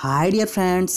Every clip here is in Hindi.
Hi dear friends,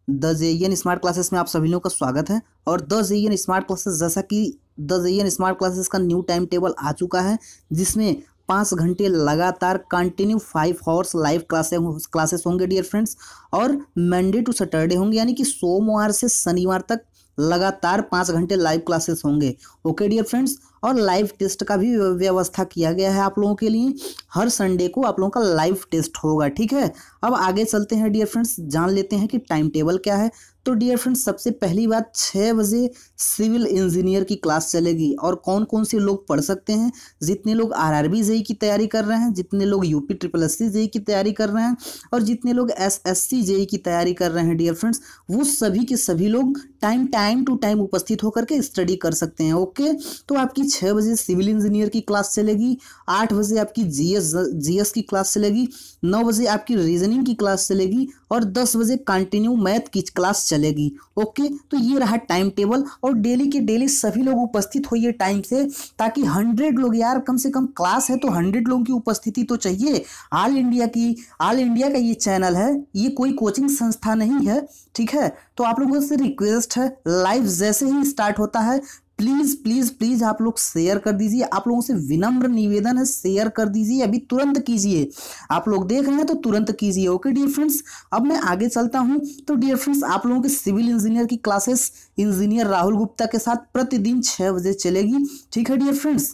the JEN smart classes में आप सभी लोगों का स्वागत है। और द जेईएन स्मार्ट क्लासेस जैसा कि द जेईएन स्मार्ट क्लासेस का न्यू टाइम टेबल आ चुका है, जिसमें 5 घंटे लगातार कंटिन्यू 5 आवर्स लाइव क्लासेस होंगे डियर फ्रेंड्स। और मंडे टू सैटरडे होंगे, यानी कि सोमवार से शनिवार तक लगातार 5 घंटे लाइव क्लासेस होंगे। ओके डियर फ्रेंड्स, और लाइव टेस्ट का भी व्यवस्था किया गया है आप लोगों के लिए। हर संडे को आप लोगों का लाइव टेस्ट होगा, ठीक है। अब आगे चलते हैं डियर फ्रेंड्स, जान लेते हैं कि टाइम टेबल क्या है। तो डियर फ्रेंड्स, सबसे पहली बात 6 बजे सिविल इंजीनियर की क्लास चलेगी। और कौन कौन से लोग पढ़ सकते हैं? जितने लोग आरआरबी जेई की तैयारी कर रहे हैं, जितने लोग यूपी ट्रिपल एससी जेई की तैयारी कर रहे हैं, और जितने लोग एसएससी जेई की तैयारी कर रहे हैं डियर फ्रेंड्स, वो सभी के सभी लोग टाइम टू टाइम उपस्थित होकर के स्टडी कर सकते हैं। ओके, तो आपकी 6 बजे सिविल इंजीनियर की क्लास चलेगी, 8 बजे आपकी जीएस की क्लास चलेगी, 9 बजे आपकी रीजनिंग की क्लास चलेगी, और 10 बजे कंटिन्यू मैथ की क्लास चलेगी। ओके, तो ये रहा टाइम टेबल। और डेली के डेली सभी लोग उपस्थित होइए टाइम से, ताकि 100 लोग, यार कम से कम क्लास है तो 100 लोगों की उपस्थिति तो चाहिए। ऑल इंडिया का ये चैनल है, ये कोई कोचिंग संस्था नहीं है, ठीक है। तो आप लोगों से रिक्वेस्ट है, लाइव जैसे ही स्टार्ट होता है प्लीज प्लीज प्लीज आप लोग शेयर कर दीजिए। आप लोगों से विनम्र निवेदन है, शेयर कर दीजिए, अभी तुरंत कीजिए। आप लोग देख रहे हैं तो तुरंत कीजिए। ओके डियर फ्रेंड्स, अब मैं आगे चलता हूं। तो डियर फ्रेंड्स, आप लोगों के सिविल इंजीनियर की क्लासेस इंजीनियर राहुल गुप्ता के साथ प्रतिदिन 6 बजे चलेगी, ठीक है डियर फ्रेंड्स।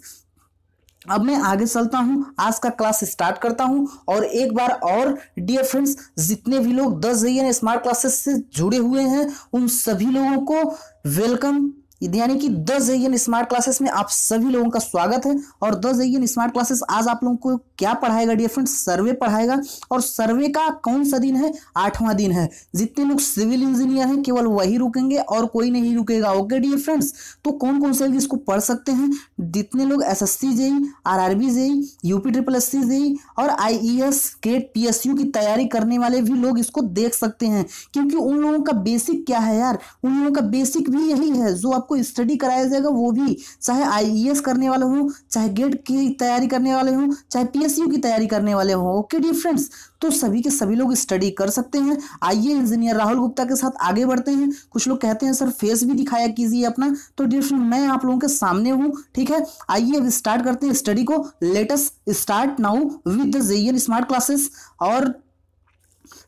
अब मैं आगे चलता हूं, आज का क्लास स्टार्ट करता हूं। और एक बार और डियर फ्रेंड्स, जितने भी लोग 10 जेईएन स्मार्ट क्लासेस से जुड़े हुए हैं उन सभी लोगों को वेलकम, यानी कि 10 जेईएन स्मार्ट क्लासेस में आप सभी लोगों का स्वागत है। और 10 जेईएन स्मार्ट क्लासेस आज आप लोगों को क्या पढ़ाएगा डियर फ्रेंड्स? सर्वे पढ़ाएगा। और सर्वे का कौन सा दिन है? 8वां दिन है। जितने लोग सिविल इंजीनियर हैं केवल वही रुकेंगे और कोई नहीं रुकेगा। ओके डियर फ्रेंड्स, तो कौन कौन से इसको पढ़ सकते हैं? जितने लोग SSC JE, RRB JE, UP triple SC JE और आईईएस गेट पीएसयू की तैयारी करने वाले भी लोग इसको देख सकते हैं। क्योंकि उन लोगों का बेसिक क्या है यार? उन लोगों का बेसिक भी यही है जो आपको स्टडी कराया जाएगा। वो भी चाहे आईईएस करने वाले हो, चाहे गेट की तैयारी करने वाले हो, चाहे पीएसयू की तैयारी करने वाले हो। ओके डियर फ्रेंड्स, तो सभी के सभी लोग स्टडी कर सकते हैं। आइए इंजीनियर राहुल गुप्ता के साथ आगे बढ़ते हैं। कुछ लोग कहते हैं सर फेस भी दिखाया कीजिए अपना, तो डियर फ्रेंड मैं आप लोगों के सामने हूं, ठीक है। आइए अब स्टार्ट करते हैं स्टडी को। Let us start now with the JEN smart classes. और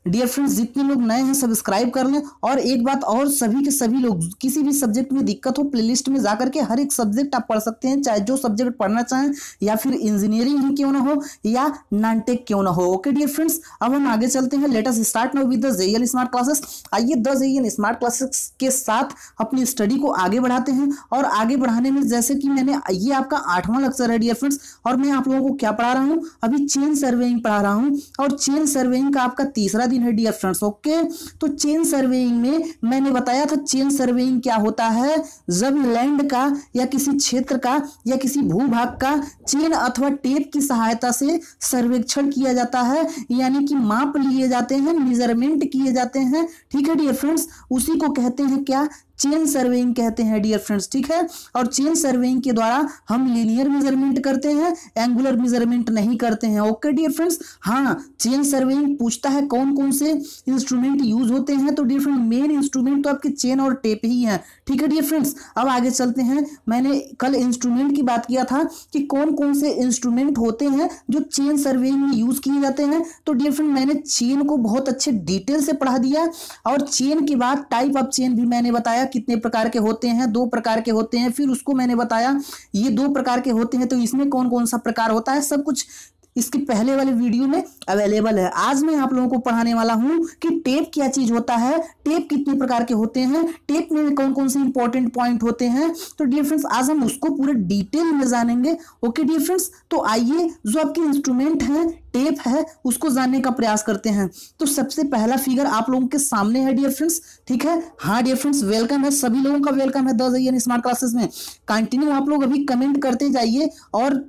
डियर फ्रेंड्स, जितने लोग नए हैं सब्सक्राइब कर लें। और एक बात और, सभी के सभी लोग किसी भी सब्जेक्ट में दिक्कत हो, प्लेलिस्ट में जाकर के हर एक सब्जेक्ट आप पढ़ सकते हैं, चाहे जो सब्जेक्ट पढ़ना चाहें, या फिर इंजीनियरिंग ही क्यों ना हो या नॉन टेक क्यों ना हो। ओके डियर फ्रेंड्स, अब हम आगे चलते हैं। Let us start now with the JEN smart classes. आइए 10 जेईएन स्मार्ट क्लासेस के साथ अपनी स्टडी को आगे बढ़ाते हैं। और आगे बढ़ाने में जैसे कि मैंने, ये आपका 8वां लेक्चर है डियर फ्रेंड्स, और मैं आप लोगों को क्या पढ़ा रहा हूँ? अभी चेन सर्वेइंग पढ़ा रहा हूँ। और चेन सर्वेइंग का आपका 3रा दिन है डियर फ्रेंड्स। ओके, तो चेन सर्वेइंग में मैंने बताया था चेन सर्वेइंग क्या होता है। जब लैंड का या किसी क्षेत्र का या किसी भूभाग का चेन अथवा टेप की सहायता से सर्वेक्षण किया जाता है, यानी कि माप लिए जाते हैं, मेजरमेंट किए जाते हैं, ठीक है डियर फ्रेंड्स, उसी को कहते हैं क्या? चेन सर्वेइंग कहते हैं डियर फ्रेंड्स, ठीक है। और चेन सर्वेइंग के द्वारा हम लीनियर मेजरमेंट करते हैं, एंगुलर मेजरमेंट नहीं करते हैं। ओके डियर फ्रेंड्स, हाँ, चेन सर्वेइंग पूछता है कौन कौन से इंस्ट्रूमेंट यूज होते हैं। तो डियर फ्रेंड, मेन इंस्ट्रूमेंट तो आपके चेन और टेप ही है, ठीक है डियर फ्रेंड्स। अब आगे चलते हैं। मैंने कल इंस्ट्रूमेंट की बात किया था कि कौन कौन से इंस्ट्रूमेंट होते हैं जो चेन सर्वेइंग में यूज किए जाते हैं। तो डियर फ्रेंड, मैंने चेन को बहुत अच्छे डिटेल से पढ़ा दिया। और चेन के बाद टाइप ऑफ चेन भी मैंने बताया, कितने प्रकार के होते हैं? 2 प्रकार के होते हैं। फिर उसको मैंने बताया ये 2 प्रकार के होते हैं, तो इसमें कौन कौन सा प्रकार होता है, सब कुछ इसके पहले वाले वीडियो में अवेलेबल है। आज मैं आप लोगों को पढ़ाने वाला हूं कि टेप क्या चीज होता है, टेप कितने प्रकार के होते हैं, टेप में कौन कौन से इंपॉर्टेंट पॉइंट होते हैं। तो डियर फ्रेंड्स, आज हम उसको पूरे डिटेल में जानेंगे। ओके डियर फ्रेंड्स, तो आइए जो आपके इंस्ट्रूमेंट हैं, टेप है, उसको जानने का प्रयास करते हैं। तो सबसे पहला फिगर आप लोगों के सामने है डियर फ्रेंड्स, ठीक है। हाँ डियर फ्रेंड्स, वेलकम है, सभी लोगों का वेलकम है 10 जेईएन स्मार्ट क्लासेस में। कंटिन्यू आप लोग अभी कमेंट करते जाइए। और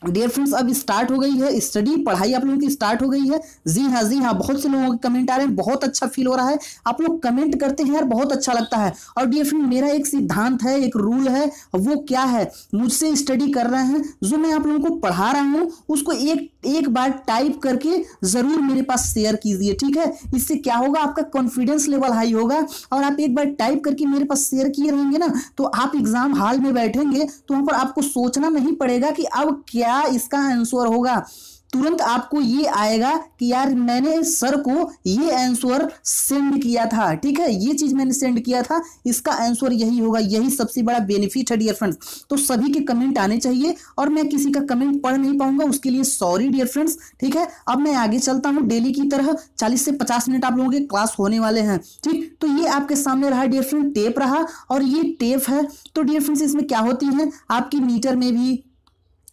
डियर फ्रेंड्स अब स्टार्ट हो गई है स्टडी, पढ़ाई आप लोगों की स्टार्ट हो गई है। जी हाँ, बहुत से लोगों के कमेंट आ रहे हैं, बहुत अच्छा फील हो रहा है। आप लोग कमेंट करते हैं यार, बहुत अच्छा लगता है। और डियर फ्रेंड मेरा एक सिद्धांत है, एक रूल है, वो क्या है, मुझसे स्टडी कर रहे हैं, जो मैं आप लोगों को पढ़ा रहा हूँ उसको एक बार टाइप करके जरूर मेरे पास शेयर कीजिए, ठीक है। इससे क्या होगा, आपका कॉन्फिडेंस लेवल हाई होगा। और आप एक बार टाइप करके मेरे पास शेयर किए रहेंगे ना, तो आप एग्जाम हॉल में बैठेंगे तो वहां पर आपको सोचना नहीं पड़ेगा कि अब क्या इसका आंसर होगा। तुरंत आपको ये आएगा कि यार मैंने सर को ये आंसर सेंड किया था, ठीक है, ये चीज मैंने सेंड किया था, इसका आंसर यही होगा। यही सबसे बड़ा बेनिफिट है डियर फ्रेंड्स। तो सभी के कमेंट आने चाहिए, और मैं किसी का कमेंट पढ़ नहीं पाऊंगा, उसके लिए सॉरी डियर फ्रेंड्स, ठीक है। अब मैं आगे चलता हूं, डेली की तरह 40 से 50 मिनट आप लोगों के क्लास होने वाले हैं, ठीक। तो ये आपके सामने रहा डियर फ्रेंड, टेप रहा, और ये टेप है। तो डियर फ्रेंड्स इसमें क्या होती है, आपकी मीटर में भी,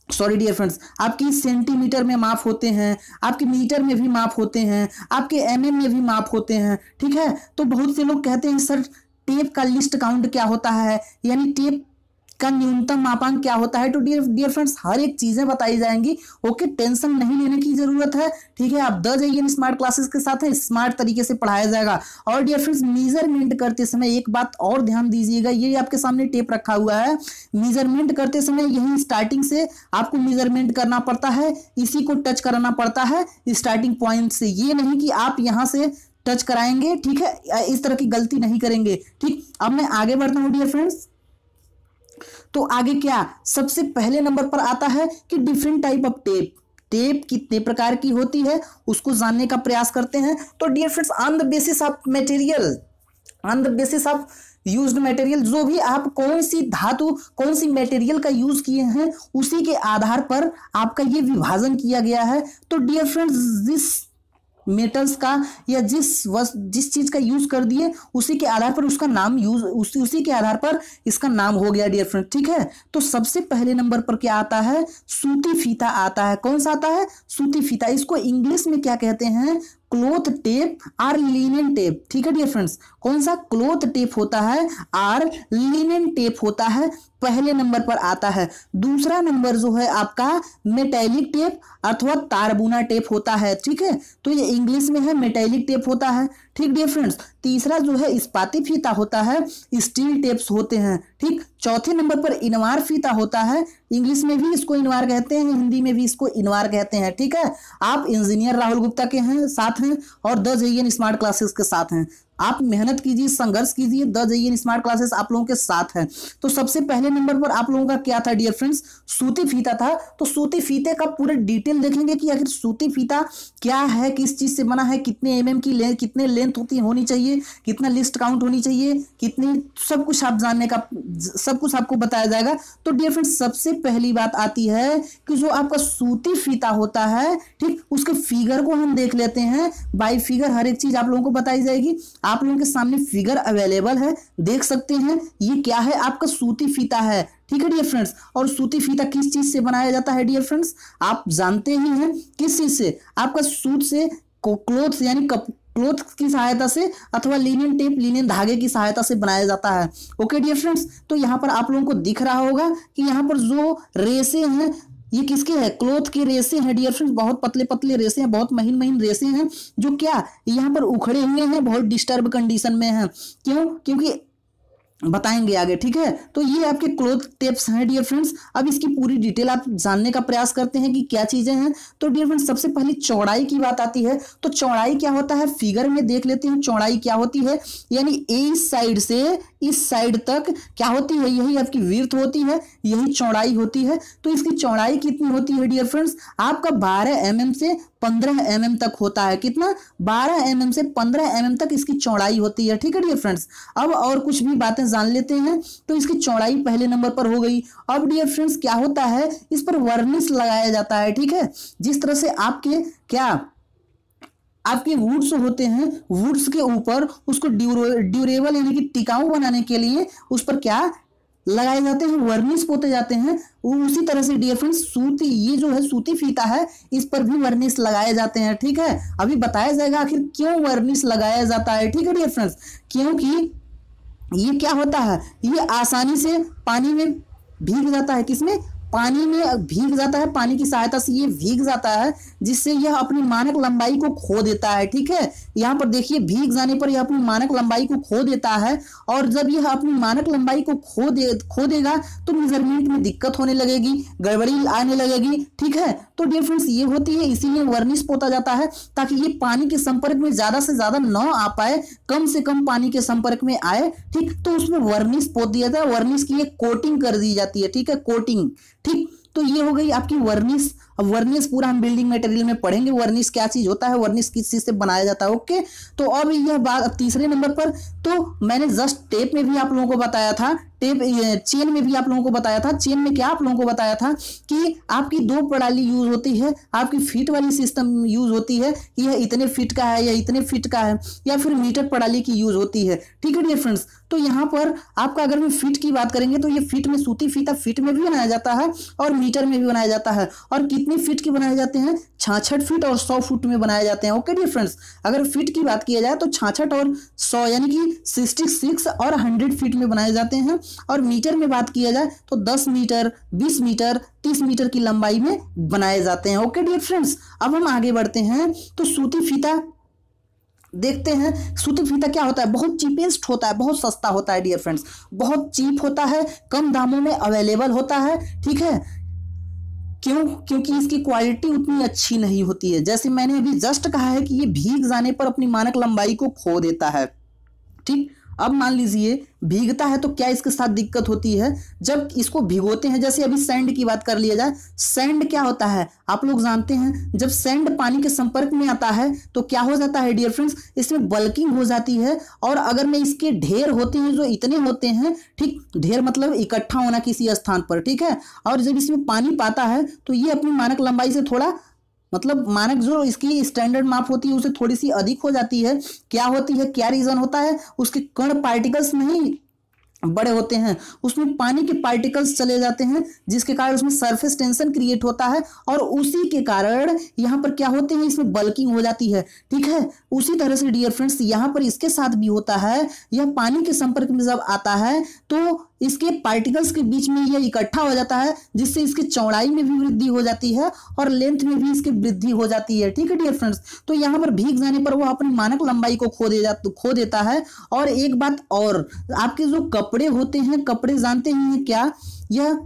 सॉरी डियर फ्रेंड्स, आपकी सेंटीमीटर में माप होते हैं, आपके मीटर में भी माप होते हैं, आपके एमएम में भी माप होते हैं, ठीक है। तो बहुत से लोग कहते हैं सर टेप का लिस्ट काउंट क्या होता है, यानी टेप का न्यूनतम मापांक क्या होता है। तो डियर फ्रेंड्स हर एक चीजें बताई जाएंगी, ओके, टेंशन नहीं लेने की जरूरत है, ठीक है। आप 10 JEN स्मार्ट क्लासेस के साथ है, स्मार्ट तरीके से पढ़ाया जाएगा। और डियर फ्रेंड्स मेजरमेंट करते समय एक बात और ध्यान दीजिएगा, ये आपके सामने टेप रखा हुआ है, मेजरमेंट करते समय यही स्टार्टिंग से आपको मेजरमेंट करना पड़ता है, इसी को टच कराना पड़ता है स्टार्टिंग पॉइंट से। ये नहीं कि आप यहां से टच कराएंगे, ठीक है, इस तरह की गलती नहीं करेंगे, ठीक। अब मैं आगे बढ़ता हूं डियर फ्रेंड्स। तो आगे क्या, सबसे पहले नंबर पर आता है कि different type of tape, tape कितने प्रकार की होती है उसको जानने का प्रयास करते हैं। तो dear friends on the basis of material, on the basis of used material, जो भी आप कौन सी धातु कौन सी मटेरियल का यूज किए हैं उसी के आधार पर आपका ये विभाजन किया गया है। तो डियर फ्रेंड्स जिस मेटल्स का या जिस चीज का यूज कर दिए उसी के आधार पर उसका नाम उसी के आधार पर इसका नाम हो गया डियर फ्रेंड, ठीक है। तो सबसे पहले नंबर पर क्या आता है, सूती फीता आता है। कौन सा आता है, सूती फीता। इसको इंग्लिश में क्या कहते हैं, क्लोथ टेप और लिनेन टेप, ठीक है डियर फ्रेंड्स। कौन सा, क्लोथ टेप होता है और लिनेन टेप होता है, पहले नंबर पर आता है। दूसरा नंबर जो है आपका मेटेलिक टेप अथवा तारबुना टेप होता है, ठीक है। तो ये इंग्लिश में है, मेटेलिक टेप होता है, ठीक डियर फ्रेंड्स। तीसरा जो है इस्पाती फीता होता है, स्टील टेप्स होते हैं, ठीक। चौथे नंबर पर इनवार फीता होता है, इंग्लिश में भी इसको इनवार कहते हैं, हिंदी में भी इसको इनवार कहते हैं, ठीक है। आप इंजीनियर राहुल गुप्ता के हैं साथ हैं और 10 JEN स्मार्ट क्लासेस के साथ हैं। आप मेहनत कीजिए, संघर्ष कीजिए, 10 JEN स्मार्ट क्लासेस आप लोगों के साथ है। तो सबसे पहले नंबर पर आप लोगों का क्या था डियर फ्रेंड्स, सूती फीता था। तो सूती फीते का पूरे डिटेल देखेंगे कि आखिर सूती फीता क्या है, किस चीज से बना है, कितने mm की लेंथ, कितने लेंथ होनी चाहिए, कितना लिस्ट काउंट होनी चाहिए, कितनी, सब कुछ आप जानने का, सब कुछ आपको बताया जाएगा। तो डियर फ्रेंड्स सबसे पहली बात आती है कि जो आपका सूती फीता होता है, ठीक, उसके फिगर को हम देख लेते हैं। बाय फिगर हर एक चीज आप लोगों को बताई जाएगी। आप लोगों के सामने फिगर अवेलेबल है, देख सकते हैं। ये क्या है, आपका सूती फीता है, ठीक है डियर फ्रेंड्स। और सूती फीता किस चीज से बनाया जाता है डियर फ्रेंड्स, आप जानते ही हैं किस चीज से, आपका सूत से, क्लोथ यानी क्लोथ की सहायता से, अथवा लिनेन टेप, लिनेन धागे की सहायता से बनाया जाता है, ओके डियर फ्रेंड्स। तो यहाँ पर आप लोगों को दिख रहा होगा कि यहाँ पर जो रेसे हैं ये किसके हैं, क्लोथ के रेसे हैं डियर फ्रेंड्स। बहुत पतले पतले रेसे हैं, बहुत महीन महीन रेसे हैं, जो क्या यहाँ पर उखड़े हुए हैं, बहुत डिस्टर्ब कंडीशन में हैं। क्यों, क्योंकि बताएंगे आगे, ठीक है। तो ये आपके क्लोथ टेप्स हैं डियर फ्रेंड्स। अब इसकी पूरी डिटेल आप जानने का प्रयास करते हैं कि क्या चीजें हैं। तो डियर फ्रेंड्स सबसे पहले चौड़ाई की बात आती है। तो चौड़ाई क्या होता है, फिगर में देख लेते हैं चौड़ाई क्या होती है। यानी इस साइड से इस साइड तक क्या होती है, यही आपकी विड्थ होती है, यही चौड़ाई होती है। तो इसकी चौड़ाई कितनी होती है डियर फ्रेंड्स, आपका 12 mm से 15 mm तक होता है। कितना, 12 mm से 15 mm तक इसकी चौड़ाई होती है, ठीक है डियर फ्रेंड्स। अब और कुछ भी बातें जान लेते हैं। तो इसकी चौड़ाई पहले नंबर पर हो गई। अब डियर फ्रेंड्स क्या होता है, इस पर वर्निश लगाया जाता है, ठीक है। जिस तरह से आपके क्या, आपके वुड्स होते हैं, वुड्स के ऊपर उसको ड्यूरेबल यानी कि टिकाऊ बनाने के लिए उस पर क्या लगाए जाते हैं, वर्निश पोते जाते हैं। उसी तरह से डियर फ्रेंड्स सूती, ये जो है सूती फीता है, इस पर भी वर्निश लगाए जाते हैं, ठीक है। अभी बताया जाएगा आखिर क्यों वर्निश लगाया जाता है, ठीक है डियर फ्रेंड्स। क्योंकि ये क्या होता है, ये आसानी से पानी में भीग जाता है, किसमें, पानी में भीग जाता है, पानी की सहायता से ये भीग जाता है, जिससे यह अपनी मानक लंबाई को खो देता है। ठीक है, यहाँ पर देखिए भीग जाने पर यह अपनी मानक लंबाई को खो देता है, और जब यह अपनी मानक लंबाई को खो देगा तो मेजरमेंट में दिक्कत होने लगेगी, गड़बड़ी आने लगेगी। ठीक है, तो डियर फ्रेंड्स ये होती है, इसीलिए वर्निश पोता जाता है ताकि ये पानी के संपर्क में ज्यादा से ज्यादा न आ पाए, कम से कम पानी के संपर्क में आए। ठीक, तो उसमें वर्निश पोत दिया जाता है, वर्निश की एक कोटिंग कर दी जाती है। ठीक है, कोटिंग। ठीक, तो ये हो गई आपकी वर्निश। अब वर्निश पूरा हम बिल्डिंग मटेरियल में पढ़ेंगे, वर्निश क्या चीज होता है, वर्निश किस चीज से बनाया जाता है। ओके, तो अब यह बात, अब तीसरे नंबर पर तो मैंने जस्ट टेप में भी आप लोगों को बताया था, टेप चेन में भी आप लोगों को बताया था। चेन में क्या आप लोगों को बताया था कि आपकी दो प्रणाली यूज होती है, आपकी फीट वाली सिस्टम यूज होती है, यह इतने फीट का है या इतने फीट का है, या फिर मीटर प्रणाली की यूज होती है। ठीक है डियर फ्रेंड्स, तो यहाँ पर आपका अगर हम फीट की बात करेंगे तो ये फीट में सूती फीता फीट में भी बनाया जाता है और मीटर में भी बनाया जाता है। और कितने फीट के बनाए जाते हैं? 66 फीट और 100 फुट में बनाए जाते हैं। ओके डियर फ्रेंड्स, अगर फीट की बात किया जाए तो 66 और 100 यानी कि 66 और 100 फीट में बनाए जाते हैं। और मीटर में बात किया जाए तो 10 मीटर, 20 मीटर, 30 मीटर की लंबाई में बनाए जाते हैं। ओके डियर फ्रेंड्स, अब हम आगे बढ़ते हैं तो सूती फीता देखते हैं। सूती फीता क्या होता है? बहुत चीपेस्ट होता है, बहुत सस्ता होता है डियर फ्रेंड्स, बहुत चीप होता है, कम दामों में अवेलेबल होता है। ठीक है, क्यों? क्योंकि इसकी क्वालिटी उतनी अच्छी नहीं होती है। जैसे मैंने अभी जस्ट कहा है कि ये भीग जाने पर अपनी मानक लंबाई को खो देता है। ठीक, अब मान लीजिए भीगता है तो क्या इसके साथ दिक्कत होती है? जब इसको भिगोते हैं, जैसे अभी सैंड की बात कर लिया जाए, सैंड क्या होता है आप लोग जानते हैं, जब सैंड पानी के संपर्क में आता है तो क्या हो जाता है डियर फ्रेंड्स, इसमें बल्किंग हो जाती है। और अगर में इसके ढेर होते हैं जो इतने होते हैं, ठीक, ढेर मतलब इकट्ठा होना किसी स्थान पर। ठीक है, और जब इसमें पानी पाता है तो ये अपनी मानक लंबाई से थोड़ा, मतलब मानक जो इसकी स्टैंडर्ड माप होती है उसे थोड़ी सी अधिक हो जाती है। क्या होती है, क्या रीजन होता है? उसके कण पार्टिकल्स नहीं बड़े होते हैं, उसमें पानी के पार्टिकल्स चले जाते हैं, जिसके कारण उसमें सरफेस टेंशन क्रिएट होता है, और उसी के कारण यहाँ पर क्या होते हैं, इसमें बल्किंग हो जाती है। ठीक है, उसी तरह से डियर फ्रेंड्स यहाँ पर इसके साथ भी होता है। यह पानी के संपर्क में जब आता है तो इसके पार्टिकल्स के बीच में यह इकट्ठा हो जाता है, जिससे इसकी चौड़ाई में भी वृद्धि हो जाती है और लेंथ में भी इसकी वृद्धि हो जाती है। ठीक है डियर फ्रेंड्स, तो यहाँ पर भीग जाने पर वो अपनी मानक लंबाई को खो देता है। और एक बात और, आपके जो कपड़े होते हैं, कपड़े जानते हैं क्या, यह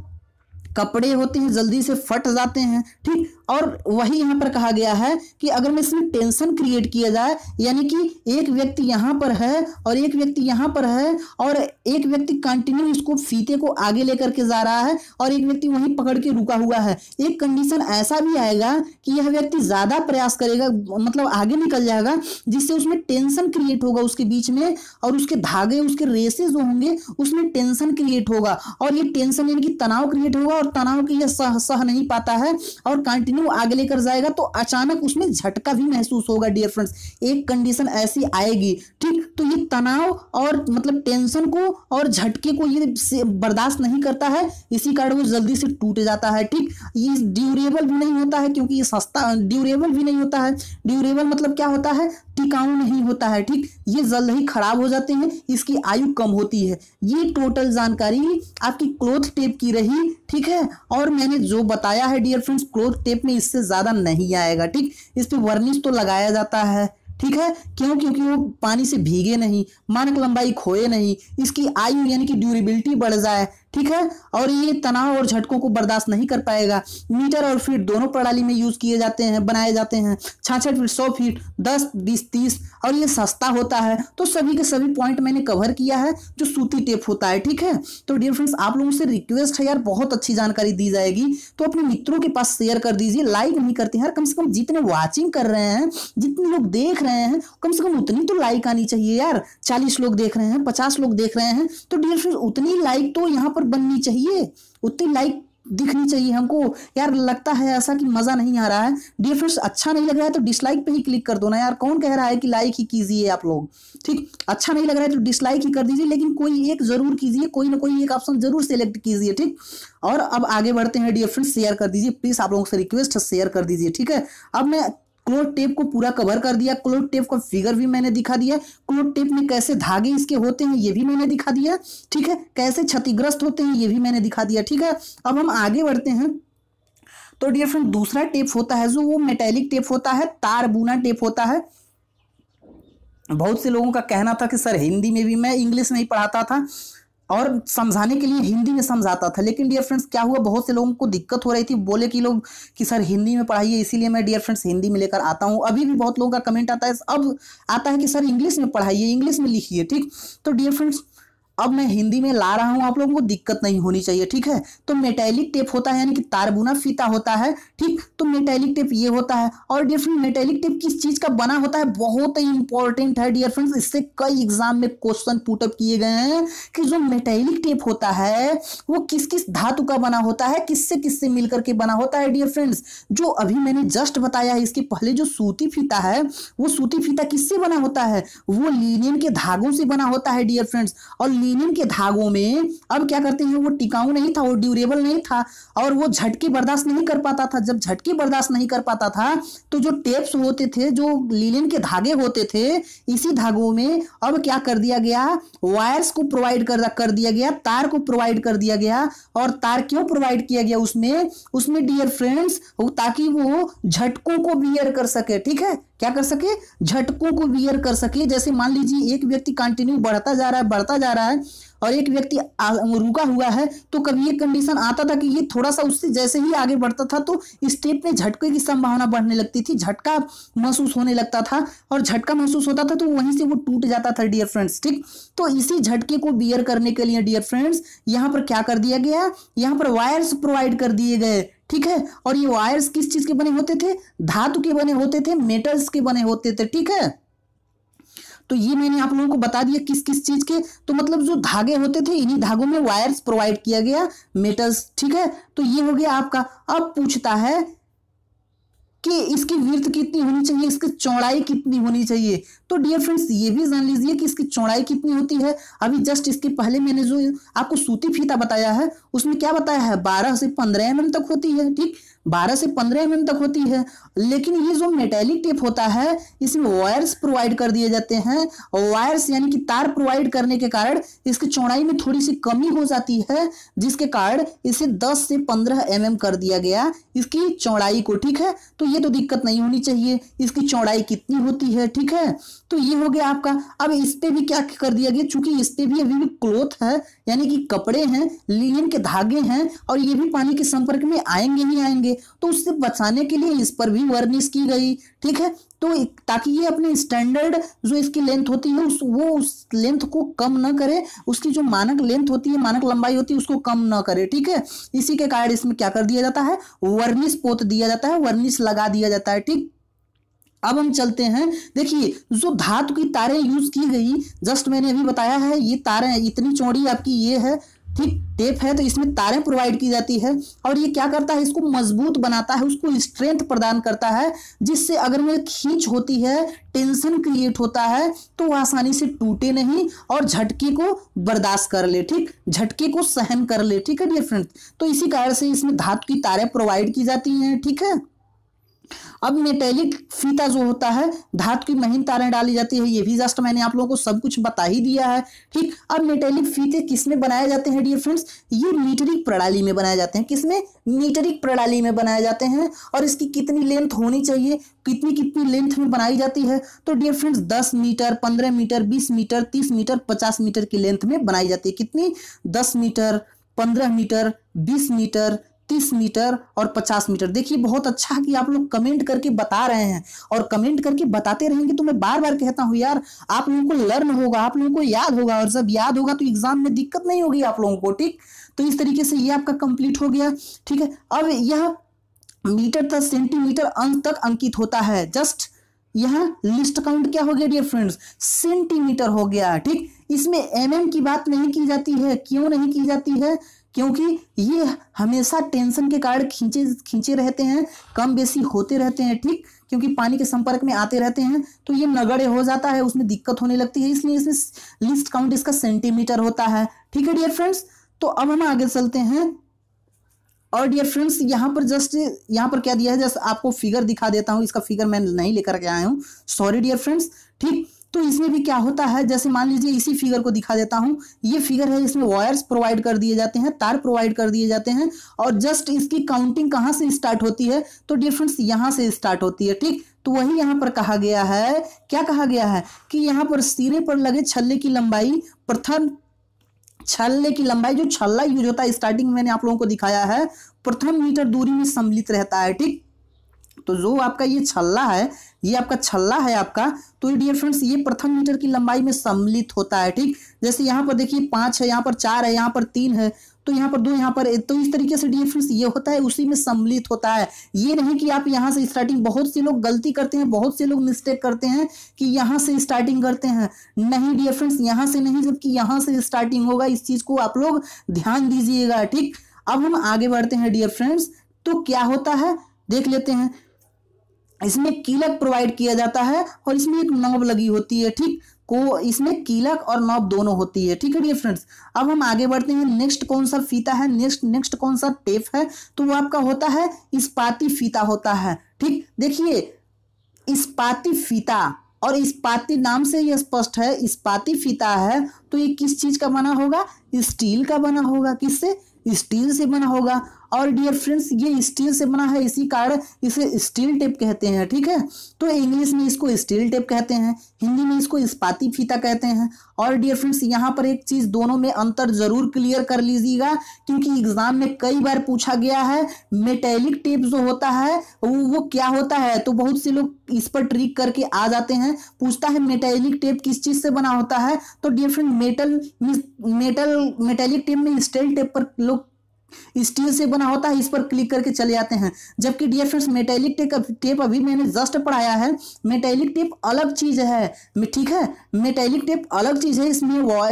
कपड़े होते हैं जल्दी से फट जाते हैं। ठीक, और वही यहाँ पर कहा गया है कि अगर में इसमें टेंशन क्रिएट किया जाए, यानी कि एक व्यक्ति यहाँ पर है और एक व्यक्ति यहाँ पर है, और एक व्यक्ति कंटिन्यू इसको फीते को आगे लेकर के जा रहा है और एक व्यक्ति वहीं पकड़ के रुका हुआ है, एक कंडीशन ऐसा भी आएगा कि यह व्यक्ति ज्यादा प्रयास करेगा, मतलब आगे निकल जाएगा, जिससे उसमें टेंशन क्रिएट होगा उसके बीच में, और उसके धागे, उसके रेसेस जो होंगे उसमें टेंशन क्रिएट होगा, और ये टेंशन यानी कि तनाव क्रिएट होगा, और तनाव की यह सह नहीं पाता है और कंटिन्यू आगे लेकर जाएगा तो अचानक उसमें झटका भी महसूस होगा डियर फ्रेंड्स, एक कंडीशन ऐसी आएगी। ठीक, तो ये तनाव और मतलब टेंशन को और झटके को ये बर्दाश्त नहीं करता है, इसी कारण वो जल्दी से टूट जाता है। ठीक, ये ड्यूरेबल भी नहीं होता है, क्योंकि ये सस्ता, ड्यूरेबल भी नहीं होता है। ड्यूरेबल मतलब क्या होता है? टिकाऊ नहीं होता है। ठीक, ये जल्द ही खराब हो जाते हैं, इसकी आयु कम होती है। ये टोटल जानकारी आपकी क्लॉथ टेप की रही। ठीक है, और मैंने जो बताया है डियर फ्रेंड्स, क्लॉथ टेप में इससे ज्यादा नहीं आएगा। ठीक, इस पे वर्निश तो लगाया जाता है। ठीक है, क्यों? क्योंकि वो पानी से भीगे नहीं, मानक लंबाई खोए नहीं, इसकी आयु यानी कि ड्यूरेबिलिटी बढ़ जाए। ठीक है, और ये तनाव और झटकों को बर्दाश्त नहीं कर पाएगा। मीटर और फीट दोनों प्रणाली में यूज किए जाते हैं, बनाए जाते हैं। 66 फीट, 100 फीट, 10, 20, 30, और ये सस्ता होता है। तो सभी के सभी पॉइंट मैंने कवर किया है जो सूती टेप होता है। ठीक है, तो डियर फ्रेंड्स आप लोगों से रिक्वेस्ट है यार, बहुत अच्छी जानकारी दी जाएगी तो अपने मित्रों के पास शेयर कर दीजिए। लाइक नहीं करते हैं यार, कम से कम जितने वाचिंग कर रहे हैं, जितने लोग देख रहे हैं, कम से कम उतनी तो लाइक आनी चाहिए यार। 40 लोग देख रहे हैं, 50 लोग देख रहे हैं, तो डियर फ्रेंड्स उतनी लाइक तो यहाँ पर बननी चाहिए, उतनी लाइक दिखनी चाहिए हमको यार। लगता है ऐसा कि मजा नहीं आ रहा है डियर फ्रेंड्स, अच्छा नहीं लग रहा है तो डिसलाइक पे ही क्लिक कर दो ना यार। कौन कह रहा है कि लाइक ही कीजिए आप लोग? ठीक, अच्छा नहीं लग रहा है तो डिसलाइक ही कर दीजिए, लेकिन कोई एक जरूर कीजिए, कोई ना कोई एक ऑप्शन जरूर सेलेक्ट कीजिए। ठीक, और अब आगे बढ़ते हैं डियर फ्रेंड्स, शेयर कर दीजिए प्लीज, आप लोगों से रिक्वेस्ट है शेयर कर दीजिए। ठीक है, अब मैं क्लोथ टेप को पूरा कवर कर दिया, क्लोथ टेप का फिगर भी मैंने दिखा दिया, क्लोथ टेप में कैसे धागे इसके होते हैं ये भी मैंने दिखा दिया, ठीक है, कैसे क्षतिग्रस्त होते हैं ये भी मैंने दिखा दिया, ठीक है। अब हम आगे बढ़ते हैं। तो डियर फ्रेंड दूसरा टेप होता है जो वो मेटेलिक टेप होता है, तार बुना टेप होता है। बहुत से लोगों का कहना था कि सर हिंदी में भी, मैं इंग्लिश में ही पढ़ाता था और समझाने के लिए हिंदी में समझाता था, लेकिन डियर फ्रेंड्स क्या हुआ, बहुत से लोगों को दिक्कत हो रही थी, बोले कि लोग कि सर हिंदी में पढ़ाइए, इसीलिए मैं डियर फ्रेंड्स हिंदी में लेकर आता हूँ। अभी भी बहुत लोगों का कमेंट आता है, अब आता है कि सर इंग्लिश में पढ़ाइए, इंग्लिश में लिखिए, ठीक। तो डियर फ्रेंड्स अब मैं हिंदी में ला रहा हूं, आप लोगों को दिक्कत नहीं होनी चाहिए, ठीक है। तो मेटेलिक टेप होता है यानी कि तार बुना फीता होता है, ठीक। तो मेटेलिक टेप ये होता है। और डियर फ्रेंड मेटेलिक टेप किस चीज का बना होता है, बहुत ही इंपॉर्टेंट है डियर फ्रेंड्स, इससे कई एग्जाम में क्वेश्चन पुटअप किए गए हैं कि जो मेटेलिक टेप होता है वो किस किस धातु का बना होता है, किससे किससे मिलकर के बना होता है डियर फ्रेंड्स। जो अभी मैंने जस्ट बताया है, इसके पहले जो सूती फीता है वो सूती फीता किससे बना होता है, वो लिनियन के धागों से बना होता है डियर फ्रेंड्स। और लिनियन के धागों में अब क्या करते हैं, वो टिकाऊ नहीं था, वो ड्यूरेबल नहीं था और वो झटके बर्दाश्त नहीं कर पाता था। जब झटके बर्दाश्त नहीं कर पाता था तो जो टेप्स होते थे, जो लिनियन के धागे होते थे, इसी धागों में अब क्या कर दिया गया, वायर्स को प्रोवाइड कर दिया गया, तार को प्रोवाइड कर दिया गया। और तार क्यों प्रोवाइड किया गया उसमें डियर फ्रेंड्स, ताकि वो झटकों को बियर कर सके, ठीक है, क्या कर सके, झटकों को बियर कर सके। जैसे मान लीजिए एक व्यक्ति कंटिन्यू बढ़ता जा रहा है और एक व्यक्ति रुका हुआ है, तो कभी ये कंडीशन आता था कि ये थोड़ा सा उससे जैसे ही आगे बढ़ता था तो स्टेप में झटके की संभावना बढ़ने लगती थी, झटका महसूस होने लगता था और झटका महसूस होता था तो वहीं से वो टूट जाता था डियर फ्रेंड्स, ठीक। तो इसी झटके को बियर करने के लिए डियर फ्रेंड्स यहाँ पर क्या कर दिया गया, यहाँ पर वायर्स प्रोवाइड कर दिए गए, ठीक है। और ये वायर्स किस चीज के बने होते थे, धातु के बने होते थे, मेटल्स के बने होते थे, ठीक है। तो ये मैंने आप लोगों को बता दिया किस किस चीज के, तो मतलब जो धागे होते थे इन्हीं धागों में वायर्स प्रोवाइड किया गया, मेटल्स, ठीक है। तो ये हो गया आपका। अब पूछता है कि इसकी विड्थ कितनी होनी चाहिए, इसकी चौड़ाई कितनी होनी चाहिए। तो डियर फ्रेंड्स ये भी जान लीजिए कि इसकी चौड़ाई कितनी होती है। अभी जस्ट इसके पहले मैंने जो आपको सूती फीता बताया है उसमें क्या बताया है, 12 से 15 mm तक होती है, ठीक, 12 से 15 mm तक होती है। लेकिन ये जो मेटेलिक टेप होता है इसमें वायर्स प्रोवाइड कर दिए जाते हैं, वायर्स यानी कि तार प्रोवाइड करने के कारण इसकी चौड़ाई में थोड़ी सी कमी हो जाती है, जिसके कारण इसे 10 से 15 mm कर दिया गया इसकी चौड़ाई को, ठीक है। तो ये तो दिक्कत नहीं होनी चाहिए, इसकी चौड़ाई कितनी होती है, ठीक है। तो ये हो गया आपका। अब इस पे भी क्या कर दिया गया, चूंकि इस पे भी अभी भी क्लोथ है यानी कि कपड़े हैं, लिनियन के धागे हैं और ये भी पानी के संपर्क में आएंगे ही आएंगे, तो उससे बचाने के लिए इस पर भी वर्निश की गई, ठीक है। तो ताकि ये अपने स्टैंडर्ड जो इसकी लेंथ होती है उस लेंथ को कम ना करे, उसकी जो मानक लेंथ होती है, मानक लंबाई होती है, उसको कम ना करे, ठीक है। इसी के कारण इसमें क्या कर दिया जाता है, वर्निश पोत दिया जाता है, वर्निश लगा दिया जाता है, ठीक। अब हम चलते हैं, देखिए जो धातु की तारें यूज की गई, जस्ट मैंने अभी बताया है, ये तारें इतनी चौड़ी आपकी ये है, ठीक, टेप है, तो इसमें तारें प्रोवाइड की जाती है और ये क्या करता है, इसको मजबूत बनाता है, उसको स्ट्रेंथ प्रदान करता है, जिससे अगर में खींच होती है, टेंशन क्रिएट होता है तो वो आसानी से टूटे नहीं और झटके को बर्दाश्त कर ले, ठीक, झटके को सहन कर ले, ठीक है डियर फ्रेंड्स। तो इसी कारण से इसमें धातु की तारें प्रोवाइड की जाती हैं, ठीक है। अब मेटेलिक फीता जो होता है, धातु की महीन तारें डाली जाती है, ये भी जस्ट मैंने आप लोगों को सब कुछ बता ही दिया है, ठीक। अब मेटेलिक फीते किसमें बनाए जाते हैं डियर फ्रेंड्स, ये मीटरिक प्रणाली में बनाए जाते हैं, किसमें, मीटरिक प्रणाली में बनाए जाते हैं। और इसकी कितनी लेंथ होनी चाहिए, कितनी कितनी लेंथ में बनाई जाती है, तो dear friends 10 metre, 15 metre, 20 metre, 30 metre, 50 metre की लेंथ में बनाई जाती है। कितनी, 10 मीटर, 15 मीटर, 20 मीटर, 30 मीटर और 50 मीटर। देखिए बहुत अच्छा कि आप लोग कमेंट करके बता रहे हैं और कमेंट करके बताते रहेंगे तो मैं बार बार कहता हूं यार, आप लोगों को लर्न होगा, आप लोगों को याद होगा और जब याद होगा तो एग्जाम में दिक्कत नहीं होगी आप लोगों को, ठीक। तो इस तरीके से ये आपका कंप्लीट हो गया, ठीक है। अब यह मीटर तक, सेंटीमीटर, अंक तक अंकित होता है। जस्ट यहाँ लिस्ट काउंट क्या हो गया डियर फ्रेंड्स, सेंटीमीटर हो गया, ठीक। इसमें mm की बात नहीं की जाती है, क्यों नहीं की जाती है, क्योंकि ये हमेशा टेंशन के कारण खींचे रहते हैं, कम बेसी होते रहते हैं, ठीक, क्योंकि पानी के संपर्क में आते रहते हैं तो ये नगण्य हो जाता है, उसमें दिक्कत होने लगती है, इसलिए इसमें लिस्ट काउंट इसका सेंटीमीटर होता है, ठीक है डियर फ्रेंड्स। तो अब हम आगे चलते हैं। और डियर फ्रेंड्स यहाँ पर जस्ट यहाँ पर क्या दिया है, जस्ट आपको फिगर दिखा देता हूँ। इसका फिगर मैं नहीं लेकर के आया हूँ, सॉरी डियर फ्रेंड्स। ठीक, तो इसमें भी क्या होता है, जैसे मान लीजिए इसी फिगर को दिखा देता हूँ। ये फिगर है, इसमें वायर्स प्रोवाइड कर दिए जाते हैं, तार प्रोवाइड कर दिए जाते हैं, और जस्ट इसकी काउंटिंग कहाँ से स्टार्ट होती है, तो डियर फ्रेंड्स यहाँ से स्टार्ट होती है। ठीक, तो वही यहाँ पर कहा गया है, क्या कहा गया है कि यहाँ पर सिरे पर लगे छल्ले की लंबाई, प्रथम छल्ले की लंबाई, जो छल्ला यूज होता है स्टार्टिंग में मैंने आप लोगों को दिखाया है, प्रथम मीटर दूरी में सम्मिलित रहता है। ठीक, तो जो आपका ये छल्ला है, ये आपका छल्ला है आपका, तो डियर फ्रेंड्स ये प्रथम मीटर की लंबाई में सम्मिलित होता है। ठीक, जैसे यहाँ पर देखिए 5 है, यहाँ पर 4 है, यहाँ पर 3 है, तो यहाँ पर 2, यहाँ पर 1, तो इस तरीके से डियर फ्रेंड्स ये होता है, उसी में सम्मिलित होता है। ये नहीं कि आप यहाँ से स्टार्टिंग, बहुत से लोग गलती करते हैं, बहुत से लोग मिस्टेक करते हैं कि यहाँ से स्टार्टिंग करते हैं। नहीं डियर फ्रेंड्स, यहाँ से नहीं, जबकि यहाँ से स्टार्टिंग होगा। इस चीज को आप लोग ध्यान दीजिएगा। ठीक, अब हम आगे बढ़ते हैं डियर फ्रेंड्स। तो क्या होता है देख लेते हैं। इसमें कीलक प्रोवाइड किया जाता है और इसमें एक नॉब लगी होती है। ठीक, को इसमें कीलक और नॉब दोनों होती है। ठीक है डियर फ्रेंड्स, अब हम आगे बढ़ते हैं। नेक्स्ट कौन सा फीता है, नेक्स्ट कौन सा टेप है, तो वो आपका होता है इस्पाती फीता होता है। ठीक, देखिए इस्पाती फीता, और इस्पाती नाम से ये स्पष्ट है, इस्पाती फीता है, तो ये किस चीज का बना होगा, स्टील का बना होगा। किससे, स्टील से बना होगा। और डियर फ्रेंड्स ये स्टील से बना है, इसी कारण इसे स्टील टेप कहते हैं। ठीक है, तो इंग्लिश में इसको स्टील टेप कहते हैं, हिंदी में इसको इस्पाती फीता कहते हैं। और डियर फ्रेंड्स यहाँ पर एक चीज, दोनों में अंतर जरूर क्लियर कर लीजिएगा, क्योंकि एग्जाम में कई बार पूछा गया है मेटेलिक टेप जो होता है वो क्या होता है, तो बहुत से लोग इस पर ट्रिक करके आ जाते हैं। पूछता है मेटेलिक टेप किस चीज से बना होता है, तो डियर फ्रेंड मेटेलिक टेप में स्टील टेप पर लोग स्टील से बना होता है, इस पर क्लिक करके चले जाते हैं। जबकि डियर फ्रेंड्स मेटेलिक टेप अभी मैंने जस्ट पढ़ाया है, मेटेलिक टेप अलग चीज है। ठीक है, मेटेलिक टेप अलग चीज है।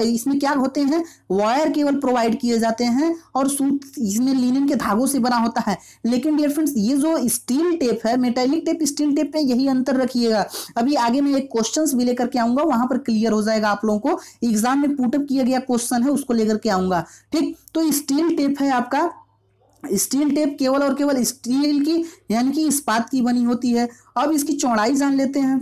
इसमें क्या होते हैं, वायर केवल प्रोवाइड किए जाते हैं और सूत इसमें लिनन के धागों से बना होता है। लेकिन डियर फ्रेंड्स ये जो स्टील टेप है, मेटेलिक टेप स्टील टेप में यही अंतर रखिएगा। अभी आगे मैं एक क्वेश्चन भी लेकर के आऊंगा, वहां पर क्लियर हो जाएगा आप लोगों को। एग्जाम में पुटअप किया गया क्वेश्चन है, उसको लेकर के आऊंगा। ठीक, तो स्टील टेप है आपका, स्टील टेप केवल और केवल स्टील की यानी कि इस्पात की बनी होती है। अब इसकी चौड़ाई जान लेते हैं।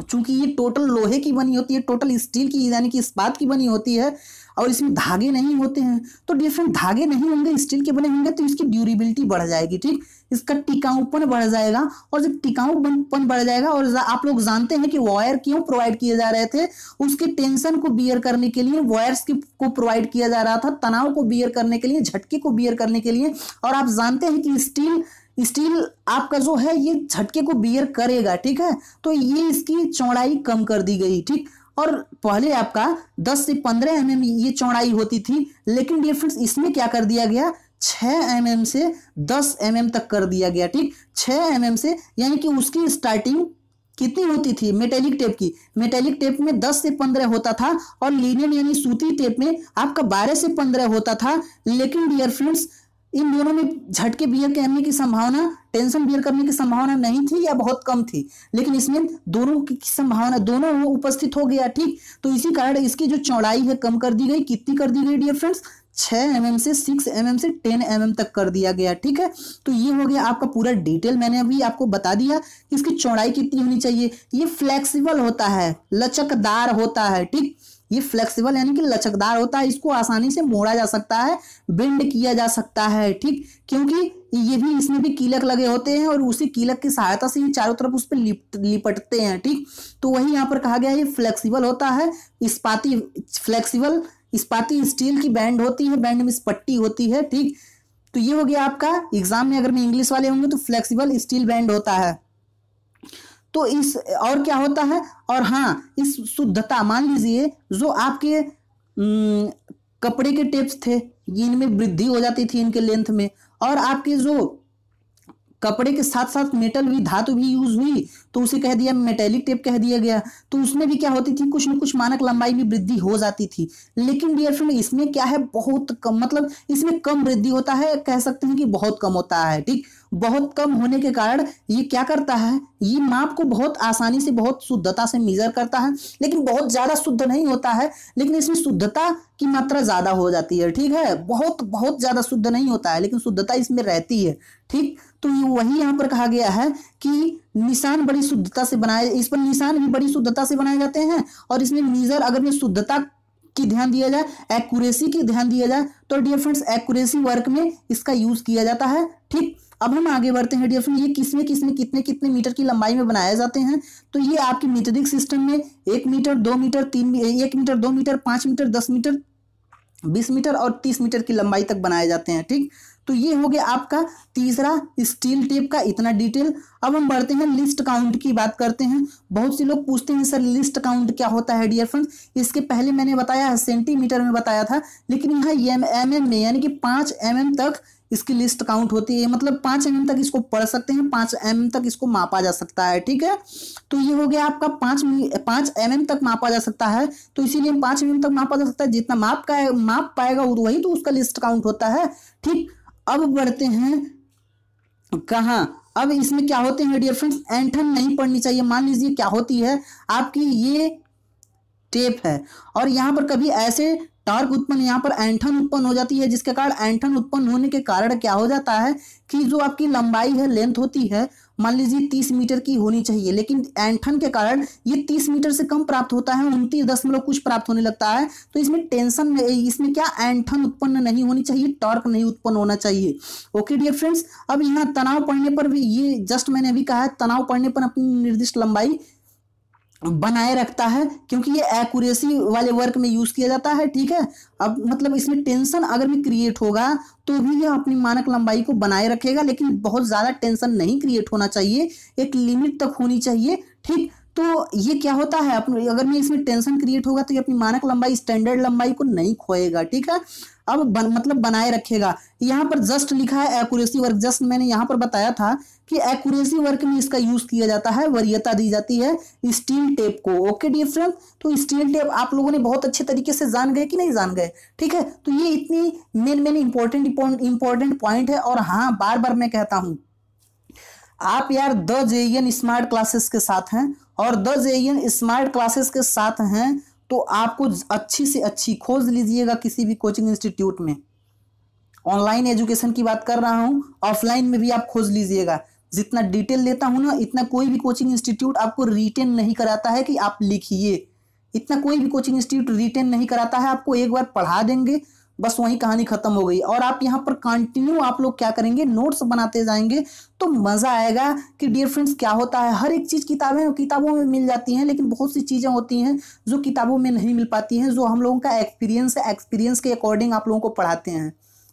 चूंकि ये टोटल लोहे की बनी होती है, टोटल स्टील की यानी कि इस्पात की बनी होती है, और इसमें धागे नहीं होते हैं, तो डिफरेंट धागे नहीं होंगे, स्टील के बने होंगे, तो इसकी ड्यूरेबिलिटी बढ़ जाएगी। ठीक, इसका टिकाऊपन बढ़ जाएगा, और जब टिकाऊपन बढ़ जाएगा, और आप लोग जानते हैं कि वायर क्यों प्रोवाइड किए जा रहे थे, उसके टेंशन को बियर करने के लिए वायर्स को प्रोवाइड किया जा रहा था, तनाव को बियर करने के लिए, झटके को बियर करने के लिए। और आप जानते हैं कि स्टील आपका जो है ये झटके को बियर करेगा। ठीक है, तो ये इसकी चौड़ाई कम कर दी गई। ठीक, और पहले आपका 10 से 15 mm ये चौड़ाई होती थी, लेकिन डियर फ्रेंड्स इसमें क्या कर दिया गया, 6 mm से 10 mm तक कर दिया गया। ठीक, 6 mm से, यानी कि उसकी स्टार्टिंग कितनी होती थी मेटेलिक टेप की, मेटेलिक टेप में 10 से 15 होता था, और लिनन यानी सूती टेप में आपका 12 से 15 होता था। लेकिन डियर फ्रेंड्स इन दोनों में झटके बियर करने की संभावना, टेंशन बियर करने की संभावना नहीं थी या बहुत कम थी, लेकिन इसमें दोनों की संभावना, दोनों उपस्थित हो गया। ठीक, तो इसी कारण इसकी जो चौड़ाई है कम कर दी गई। कितनी कर दी गई डियर फ्रेंड्स, 6 mm से 6 mm से 10 mm तक कर दिया गया। ठीक है, तो ये हो गया आपका पूरा डिटेल, मैंने अभी आपको बता दिया कि इसकी चौड़ाई कितनी होनी चाहिए। ये फ्लेक्सिबल होता है, लचकदार होता है। ठीक, ये फ्लेक्सिबल यानी कि लचकदार होता है, इसको आसानी से मोड़ा जा सकता है, बेंड किया जा सकता है। ठीक, क्योंकि ये भी, इसमें भी कीलक लगे होते हैं, और उसी कीलक की सहायता से ये चारों तरफ उस पर लिपटते हैं। ठीक, तो वही यहाँ पर कहा गया है, ये फ्लेक्सिबल होता है, इस्पाती फ्लेक्सिबल इस्पाती स्टील की बैंड होती है, बैंड में पट्टी होती है। ठीक, तो ये हो गया आपका, एग्जाम में अगर में इंग्लिश वाले होंगे तो फ्लेक्सिबल स्टील बैंड होता है। तो इस और क्या होता है, और हाँ इस शुद्धता, मान लीजिए जो आपके कपड़े के टेप्स थे, इनमें वृद्धि हो जाती थी इनके लेंथ में, और आपके जो कपड़े के साथ साथ मेटल भी, धातु भी यूज हुई, तो उसे कह दिया मेटेलिक टेप कह दिया गया। तो उसमें भी क्या होती थी, कुछ न कुछ मानक लंबाई में वृद्धि हो जाती थी। लेकिन डियर फ्रेंड इसमें क्या है, बहुत कम, मतलब इसमें कम वृद्धि होता है, कह सकते हैं कि बहुत कम होता है। ठीक, बहुत कम होने के कारण ये क्या करता है, ये माप को बहुत आसानी से, बहुत शुद्धता से मेजर करता है, लेकिन बहुत ज्यादा शुद्ध नहीं होता है, लेकिन इसमें शुद्धता की मात्रा ज्यादा हो जाती है। ठीक है, बहुत बहुत ज्यादा शुद्ध नहीं होता है, लेकिन शुद्धता इसमें रहती है। ठीक, तो वही यहाँ पर कहा गया है कि निशान बड़ी शुद्धता से बनाए, इस पर निशान भी बड़ी शुद्धता से बनाए जाते हैं। और इसमें मेजर, अगर में शुद्धता की ध्यान दिया जाए, एक्यूरेसी की ध्यान दिया जाए, तो डियर फ्रेंड्स एक्यूरेसी वर्क में इसका यूज किया जाता है। ठीक, अब हम आगे बढ़ते हैं डियर फ्रेंड, ये किसमें किसमें कितने कितने मीटर की लंबाई में बनाए जाते हैं। तो ये आपके मीटरिक सिस्टम में 1 metre, 2 metre, 1 metre, 2 metre, 5 metre, 10 metre, 20 metre और 30 मीटर की लंबाई तक बनाए जाते हैं। ठीक, तो ये हो गया आपका तीसरा स्टील टेप का इतना डिटेल। अब हम बढ़ते हैं लिस्ट काउंट की बात करते हैं। बहुत से लोग पूछते हैं सर लिस्ट काउंट क्या होता है डियर फ्रेंड्स। इसके पहले मैंने बताया सेंटीमीटर में बताया था, लेकिन यहाँ mm में, यानी कि 5 mm तक इसकी लिस्ट काउंट होती है। मतलब 5 mm तक इसको पढ़ सकते हैं, 5 mm तक इसको मापा जा सकता है। ठीक है, तो ये हो गया आपका 5 mm तक मापा जा सकता है। तो इसीलिए 5 mm तक मापा जा सकता है, जितना माप पाएगा वही तो उसका लिस्ट काउंट होता है। ठीक, अब बढ़ते हैं कहाँ, अब इसमें क्या होते हैं डियर फ्रेंड्स, ऐंठन नहीं पड़नी चाहिए। मान लीजिए क्या होती है, आपकी ये टेप है और यहाँ पर कभी ऐसे टॉर्क उत्पन्न, यहाँ पर ऐंठन उत्पन्न हो जाती है, जिसके कारण ऐंठन उत्पन्न होने के कारण क्या हो जाता है कि जो आपकी लंबाई है, लेंथ होती है, मान लीजिए 30 मीटर की होनी चाहिए, लेकिन ऐंठन के कारण ये 30 मीटर से कम प्राप्त होता है, 29 कुछ प्राप्त होने लगता है। तो इसमें टेंशन, इसमें क्या ऐंठन उत्पन्न नहीं होनी चाहिए, टॉर्क नहीं उत्पन्न होना चाहिए। ओके डियर फ्रेंड्स, अब यहाँ तनाव पड़ने पर भी, ये जस्ट मैंने अभी कहा है, तनाव पड़ने पर अपनी निर्दिष्ट लंबाई बनाए रखता है, क्योंकि ये एक्यूरेसी वाले वर्क में यूज किया जाता है। ठीक है, अब मतलब इसमें टेंशन अगर भी क्रिएट होगा तो भी यह अपनी मानक लंबाई को बनाए रखेगा, लेकिन बहुत ज्यादा टेंशन नहीं क्रिएट होना चाहिए, एक लिमिट तक होनी चाहिए। ठीक, तो ये क्या होता है, अगर में इसमें टेंशन क्रिएट होगा तो ये अपनी मानक लंबाई, स्टैंडर्ड लंबाई को नहीं खोएगा। ठीक है, अब मतलब बनाए रखेगा। यहाँ पर जस्ट लिखा है एक्यूरेसी वर्क, जस्ट मैंने यहाँ पर बताया था कि एक्यूरेसी वर्क में इसका यूज किया जाता है, वरीयता दी जाती है स्टील टेप को। ओके डियर फ्रेंड, तो स्टील टेप आप लोगों ने बहुत अच्छे तरीके से जान गए कि नहीं जान गए। ठीक है, तो ये इतनी मेन इंपॉर्टेंट पॉइंट है। और हाँ, बार बार मैं कहता हूँ, आप यार द JEN स्मार्ट क्लासेस के साथ हैं, और द JEN स्मार्ट क्लासेस के साथ हैं तो आपको अच्छी से अच्छी खोज लीजिएगा किसी भी कोचिंग इंस्टीट्यूट में। ऑनलाइन एजुकेशन की बात कर रहा हूँ, ऑफलाइन में भी आप खोज लीजिएगा। जितना डिटेल लेता हूँ ना, इतना कोई भी कोचिंग इंस्टीट्यूट आपको रिटेन नहीं कराता है कि आप लिखिए। इतना कोई भी कोचिंग इंस्टीट्यूट रिटेन नहीं कराता है, आपको एक बार पढ़ा देंगे, बस वही कहानी खत्म हो गई। और आप यहाँ पर कंटिन्यू आप लोग क्या करेंगे, नोट्स बनाते जाएंगे तो मजा आएगा। कि डियर फ्रेंड्स क्या होता है, हर एक चीज किताबों में मिल जाती हैं, लेकिन बहुत सी चीजें होती हैं जो किताबों में नहीं मिल पाती हैं, जो हम लोगों का एक्सपीरियंस है, एक्सपीरियंस के अकॉर्डिंग आप लोगों को पढ़ाते हैं।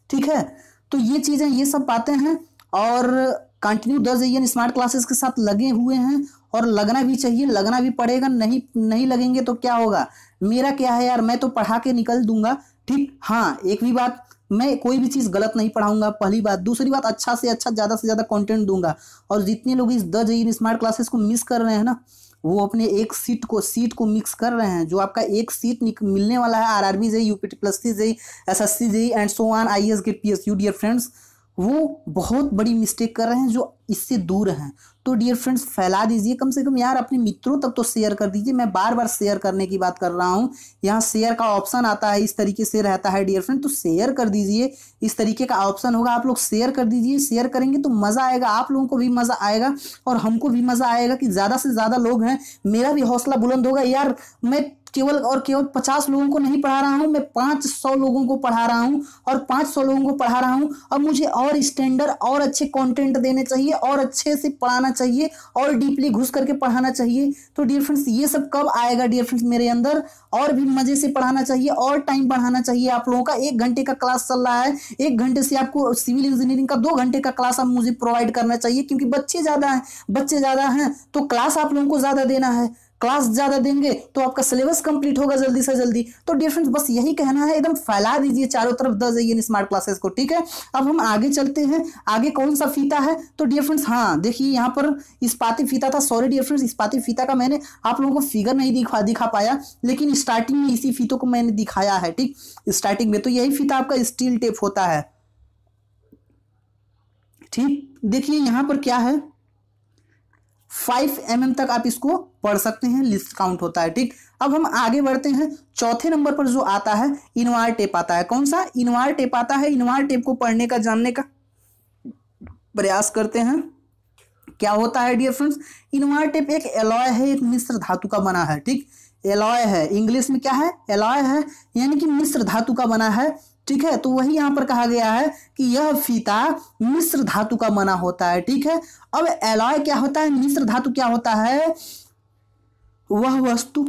ठीक है, तो ये चीजें, ये सब बातें हैं। और continue the JEN smart classes के साथ लगे हुए हैं, और लगना भी चाहिए, लगना भी पड़ेगा। नहीं लगेंगे तो क्या होगा, मेरा क्या है यार, मैं तो पढ़ा के निकल दूंगा। ठीक, हाँ, एक भी बात, मैं कोई भी चीज़ गलत नहीं पढ़ाऊंगा, पहली बात। दूसरी बात, अच्छा से अच्छा, ज़्यादा से ज़्यादा कंटेंट दूंगा। और जितने लोग इस द JEN स्मार्ट क्लासेस को मिस कर रहे हैं ना, वो अपने एक सीट को मिक्स कर रहे हैं। जो आपका एक सीट मिलने वाला है RRB JEE, UPT+C JEE, SSC JEE and so on, IAS GATE PSU, dear friends, वो बहुत बड़ी मिस्टेक कर रहे हैं जो इससे दूर हैं। तो डियर फ्रेंड्स फैला दीजिए, कम से कम यार अपने मित्रों तक तो शेयर कर दीजिए। मैं बार बार शेयर करने की बात कर रहा हूँ, यहाँ शेयर का ऑप्शन आता है, इस तरीके से रहता है डियर फ्रेंड, तो शेयर कर दीजिए। इस तरीके का ऑप्शन होगा, आप लोग शेयर कर दीजिए। शेयर करेंगे तो मज़ा आएगा, आप लोगों को भी मज़ा आएगा और हमको भी मज़ा आएगा कि ज़्यादा से ज़्यादा लोग हैं। मेरा भी हौसला बुलंद होगा यार, मैं केवल 50 लोगों को नहीं पढ़ा रहा हूँ, मैं 500 लोगों को पढ़ा रहा हूँ, और 500 लोगों को पढ़ा रहा हूँ। अब मुझे और स्टैंडर्ड और अच्छे कंटेंट देने चाहिए, और अच्छे से पढ़ाना चाहिए, और डीपली घुस करके पढ़ाना चाहिए। तो डियर फ्रेंड्स ये सब कब आएगा डियर फ्रेंड्स मेरे अंदर, और भी मजे से पढ़ाना चाहिए, और टाइम बढ़ाना चाहिए आप लोगों का। 1 घंटे का क्लास चल रहा है, 1 घंटे से आपको सिविल इंजीनियरिंग का 2 घंटे का क्लास आप मुझे प्रोवाइड करना चाहिए, क्योंकि बच्चे ज़्यादा हैं तो क्लास आप लोगों को ज़्यादा देना है। क्लास ज्यादा देंगे तो आपका सिलेबस कंप्लीट होगा जल्दी से जल्दी। तो डियर फ्रेंड्स बस यही कहना है, एकदम फैला दीजिए चारों तरफ द जेईएन स्मार्ट क्लासेस को, ठीक है। अब हम आगे चलते हैं, आगे कौन सा फीता है तो डियर फ्रेंड्स हाँ देखिए यहाँ पर इस्पाती फीता था, सॉरी डियर फ्रेंड्स इस्पाती फीता का मैंने आप लोगों को फिगर नहीं दिखा पाया, लेकिन स्टार्टिंग में इसी फीतों को मैंने दिखाया है, ठीक। स्टार्टिंग में तो यही फीता आपका स्टील टेप होता है, ठीक। देखिए यहाँ पर क्या है 5 mm तक आप इसको पढ़ सकते हैं, लिस्ट काउंट होता है, ठीक। अब हम आगे बढ़ते हैं, चौथे नंबर पर जो आता है इनवार टेप आता है। कौन सा? इनवार टेप आता है। इनवार टेप को पढ़ने का जानने का प्रयास करते हैं। क्या होता है डियर फ्रेंड्स? इनवार टेप एक एलॉय है, एक मिश्र धातु का बना है, ठीक। एलॉय है, इंग्लिश में क्या है? एलॉय है, यानी कि मिश्र धातु का बना है, ठीक है। तो वही यहां पर कहा गया है कि यह फीता मिश्र धातु का बना होता है, ठीक है। अब एलॉय क्या होता है, मिश्र धातु क्या होता है? वह वस्तु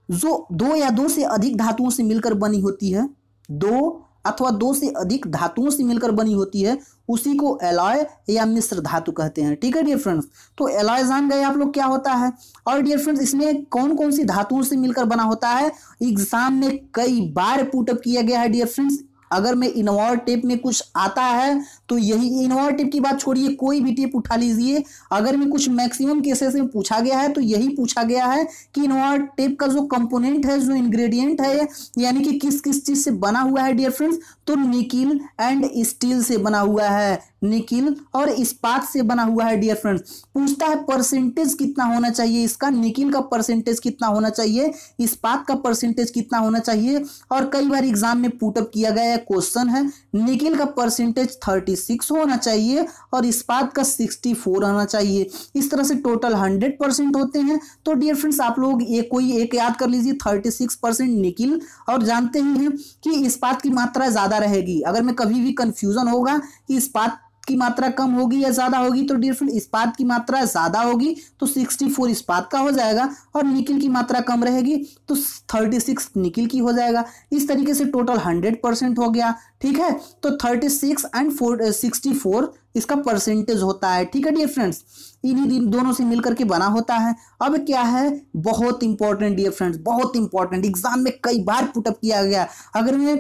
जो दो या दो से अधिक धातुओं से मिलकर बनी होती है, दो अथवा दो से अधिक धातुओं से मिलकर बनी होती है, उसी को एलॉय या मिश्र धातु कहते हैं, ठीक है डियर फ्रेंड्स। तो एलॉय जान गए आप लोग क्या होता है। और डियर फ्रेंड्स इसमें कौन कौन सी धातुओं से मिलकर बना होता है, एग्जाम में कई बार पुटअप किया गया है डियर फ्रेंड्स। अगर मैं इनवार टेप में कुछ आता है तो यही, इनवार टेप की बात छोड़िए, कोई भी टेप उठा लीजिए, अगर में कुछ मैक्सिमम केसेस में पूछा गया है तो यही पूछा गया है कि इनवार टेप का जो कंपोनेंट है, जो इंग्रेडिएंट है, यानी कि किस किस चीज से बना हुआ है डियर फ्रेंड्स, तो निकिल एंड स्टील से बना हुआ है, निकिल और इस्पात से बना हुआ है डियर फ्रेंड्स। पूछता है परसेंटेज कितना होना चाहिए इसका, निकिल का परसेंटेज कितना होना चाहिए, इस्पात का परसेंटेज कितना होना चाहिए। और कई बार एग्जाम में पुटअप किया गया क्वेश्चन है, निकिल का परसेंटेज 36 होना चाहिए और इस्पात का 64 होना चाहिए। इस तरह से टोटल 100% होते हैं। तो डियर फ्रेंड्स आप लोग कोई एक याद कर लीजिए, 36% निकिल, और जानते ही हैं कि इस्पात की मात्रा ज्यादा रहेगी। अगर में कभी भी कंफ्यूजन होगा कि इस्पात की मात्रा कम होगी या ज्यादा होगी, तो डियर फ्रेंड इस्पात की मात्रा ज्यादा होगी तो 64 इस्पात का हो जाएगा, और निकिल की मात्रा कम रहेगी तो 36 निकिल की हो जाएगा। इस तरीके से टोटल 100% हो गया, ठीक है। तो 36 एंड 64 इसका परसेंटेज होता है, ठीक है डियर फ्रेंड्स। इन्हीं दोनों से मिलकर के बना होता है। अब क्या है, बहुत इंपॉर्टेंट डियर फ्रेंड्स, बहुत इंपॉर्टेंट, एग्जाम में कई बार पुटअप किया गया। अगर मैं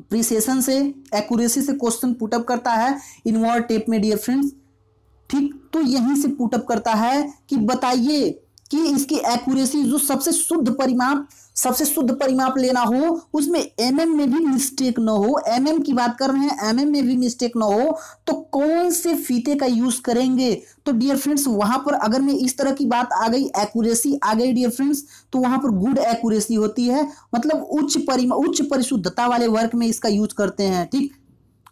प्रिसेशन से, एक्यूरेसी से क्वेश्चन पुटअप करता है इनवार टेप में डियर फ्रेंड्स, ठीक, तो यहीं से पुटअप करता है कि बताइए कि इसकी एक्यूरेसी जो सबसे शुद्ध परिमाप लेना हो, उसमें एमएम में भी मिस्टेक ना हो, एमएम की बात कर रहे हैं, एमएम में भी मिस्टेक ना हो, तो कौन से फीते का यूज करेंगे। तो डियर फ्रेंड्स वहां पर अगर मैं इस तरह की बात आ गई, एक्यूरेसी आ गई डियर फ्रेंड्स, तो वहां पर गुड एक्यूरेसी होती है, मतलब उच्च परिशुद्धता वाले वर्क में इसका यूज करते हैं, ठीक,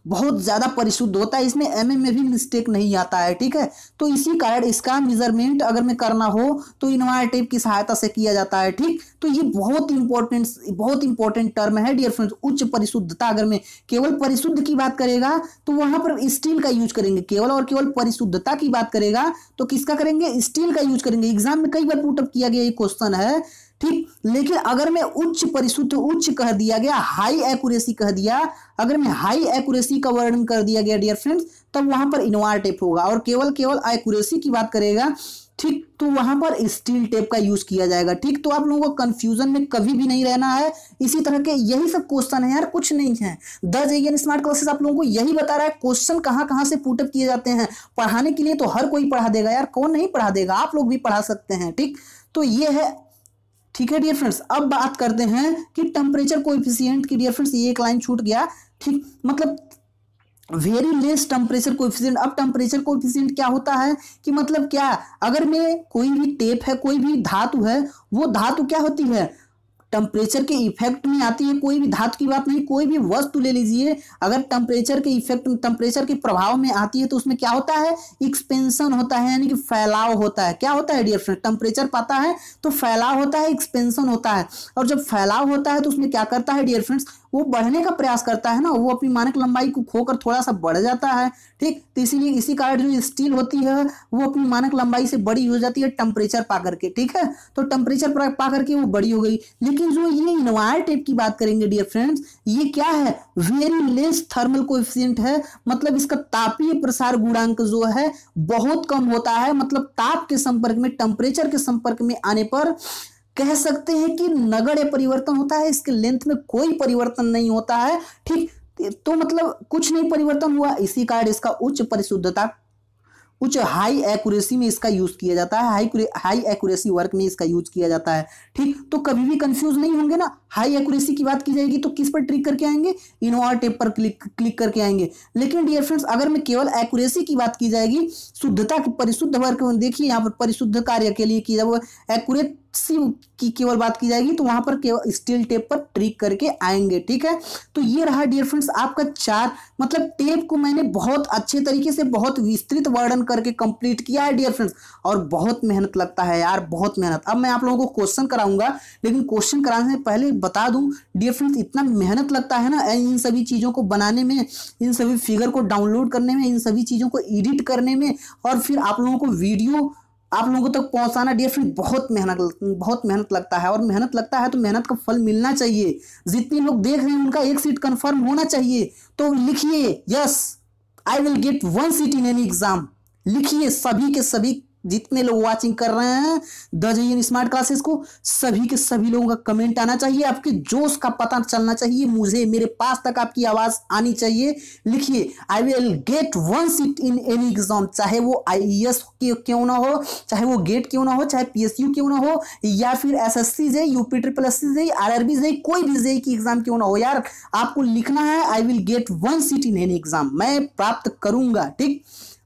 बहुत ज्यादा परिशुद्ध होता है, इसमें एमएम में भी मिस्टेक नहीं आता है, ठीक है। तो इसी कारण इसका मेजरमेंट अगर में करना हो तो इनवार टेप की सहायता से किया जाता है, ठीक। तो ये बहुत इंपॉर्टेंट टर्म है डियर फ्रेंड्स, उच्च परिशुद्धता। अगर मैं केवल परिशुद्ध की बात करेगा तो वहां पर स्टील का यूज करेंगे, केवल और केवल परिशुद्धता की बात करेगा तो किसका करेंगे, स्टील का यूज करेंगे। एग्जाम में कई बार पुटअप किया गया ये क्वेश्चन है, ठीक। लेकिन अगर मैं उच्च कह दिया गया, हाई एक्यूरेसी कह दिया, अगर मैं हाई एक्यूरेसी का वर्णन कर दिया गया डियर फ्रेंड्स, तब वहां पर इनवार टेप होगा। और केवल एक्यूरेसी की बात करेगा, ठीक, तो वहां पर स्टील टेप का यूज किया जाएगा, ठीक। तो आप लोगों को कंफ्यूजन में कभी भी नहीं रहना है। इसी तरह के यही सब क्वेश्चन है यार, कुछ नहीं है। द जेईएन स्मार्ट क्लासेस आप लोगों को यही बता रहा है क्वेश्चन कहां से पुटअप किए जाते हैं। पढ़ाने के लिए तो हर कोई पढ़ा देगा यार, कौन नहीं पढ़ा देगा, आप लोग भी पढ़ा सकते हैं, ठीक। तो ये है, ठीक है डियर फ्रेंड्स। अब बात करते हैं कि टेम्परेचर कोएफिशिएंट की। डियर फ्रेंड्स ये एक लाइन छूट गया, ठीक, मतलब वेरी लेस टेम्परेचर कोएफिशिएंट। अब टेम्परेचर कोएफिशिएंट क्या होता है कि मतलब क्या, अगर में कोई भी टेप है, कोई भी धातु है, वो धातु क्या होती है, टेम्परेचर के इफेक्ट में आती है। कोई भी धातु की बात नहीं, कोई भी वस्तु ले लीजिए, अगर टेम्परेचर के इफेक्ट, टेम्परेचर के प्रभाव में आती है तो उसमें क्या होता है, एक्सपेंशन होता है, यानी कि फैलाव होता है। क्या होता है डियर फ्रेंड, टेम्परेचर पाता है तो फैलाव होता है, एक्सपेंशन होता है। और जब फैलाव होता है तो उसमें क्या करता है डियर फ्रेंड्स, वो बढ़ने का प्रयास करता है ना, वो अपनी मानक लंबाई को खोकर थोड़ा सा बढ़ जाता है। ठीक, तो इसीलिए इसी कारण जो स्टील होती है वो अपनी मानक लंबाई से बड़ी हो जाती है टेम्परेचर पा करके। ठीक है, तो टेम्परेचर पा करके वो बड़ी हो गई। लेकिन जो ये इनवायर टेप की बात करेंगे डियर फ्रेंड्स, ये क्या है, वेरी लेस थर्मल कोएफिशिएंट है, मतलब इसका तापीय प्रसार गुणांक जो है बहुत कम होता है। मतलब ताप के संपर्क में, टेम्परेचर के संपर्क में आने पर कह सकते हैं कि नगण्य परिवर्तन होता है, इसके लेंथ में कोई परिवर्तन नहीं होता है। ठीक, तो मतलब कुछ नहीं परिवर्तन हुआ, इसी कारण इसका उच्च परिशुद्धता, उच्च हाई एक्यूरेसी में इसका यूज किया जाता है, हाई एक्यूरेसी वर्क में इसका यूज किया जाता है। ठीक, तो कभी भी कंफ्यूज नहीं होंगे ना, हाई एक्यूरेसी की बात की जाएगी तो किस पर ट्रिक करके आएंगे, इनवायर टेप पर क्लिक करके आएंगे। लेकिन डियर फ्रेंड्स अगर मैं केवल एक्यूरेसी की बात की जाएगी, शुद्धता की, परिशुद्ध वर्क, देखिए यहाँ पर परिशुद्ध कार्य के लिए की जब एक्यूरेसी की केवल बात की जाएगी तो वहां पर केवल स्टील टेप पर ट्रिक करके आएंगे। ठीक है, तो ये रहा डियर फ्रेंड्स आपका 4, मतलब टेप को मैंने बहुत अच्छे तरीके से, बहुत विस्तृत वर्णन करके कंप्लीट किया है डियर फ्रेंड्स, और बहुत मेहनत लगता है यार, बहुत मेहनत। अब मैं आप लोगों को क्वेश्चन कराऊंगा, लेकिन क्वेश्चन कराने से पहले बता दूं डियर फ्रेंड्स, इतना मेहनत लगता है ना इन सभी चीजों को बनाने में, इन सभी फिगर को डाउनलोड करने में, इन सभी चीजों को एडिट करने में, और फिर आप लोगों को वीडियो आप लोगों तक पहुंचाना डियर फ्रेंड बहुत मेहनत लगता है। और मेहनत लगता है तो मेहनत का फल मिलना चाहिए। जितने लोग देख रहे हैं उनका एक सीट कंफर्म होना चाहिए। तो लिखिए, yes I will get 1 seat in any exam. लिखिए, सभी के सभी जितने लोग वाचिंग कर रहे हैं द जेईएन स्मार्ट क्लासेस को, सभी के सभी लोगों का कमेंट आना चाहिए, आपके जोश का पता चलना चाहिए, मुझे, मेरे पास तक आपकी आवाज आनी चाहिए। लिखिए, I will get 1 seat in any exam, चाहे वो आईएएस क्यों ना हो, चाहे वो गेट क्यों ना हो, चाहे पीएसयू क्यों ना हो, या फिर SSC JE, UP triple SC JE, RRB JE, कोई भी जेई की एग्जाम क्यों ना हो यार, आपको लिखना है I will get 1 seat in any exam, मैं प्राप्त करूंगा। ठीक,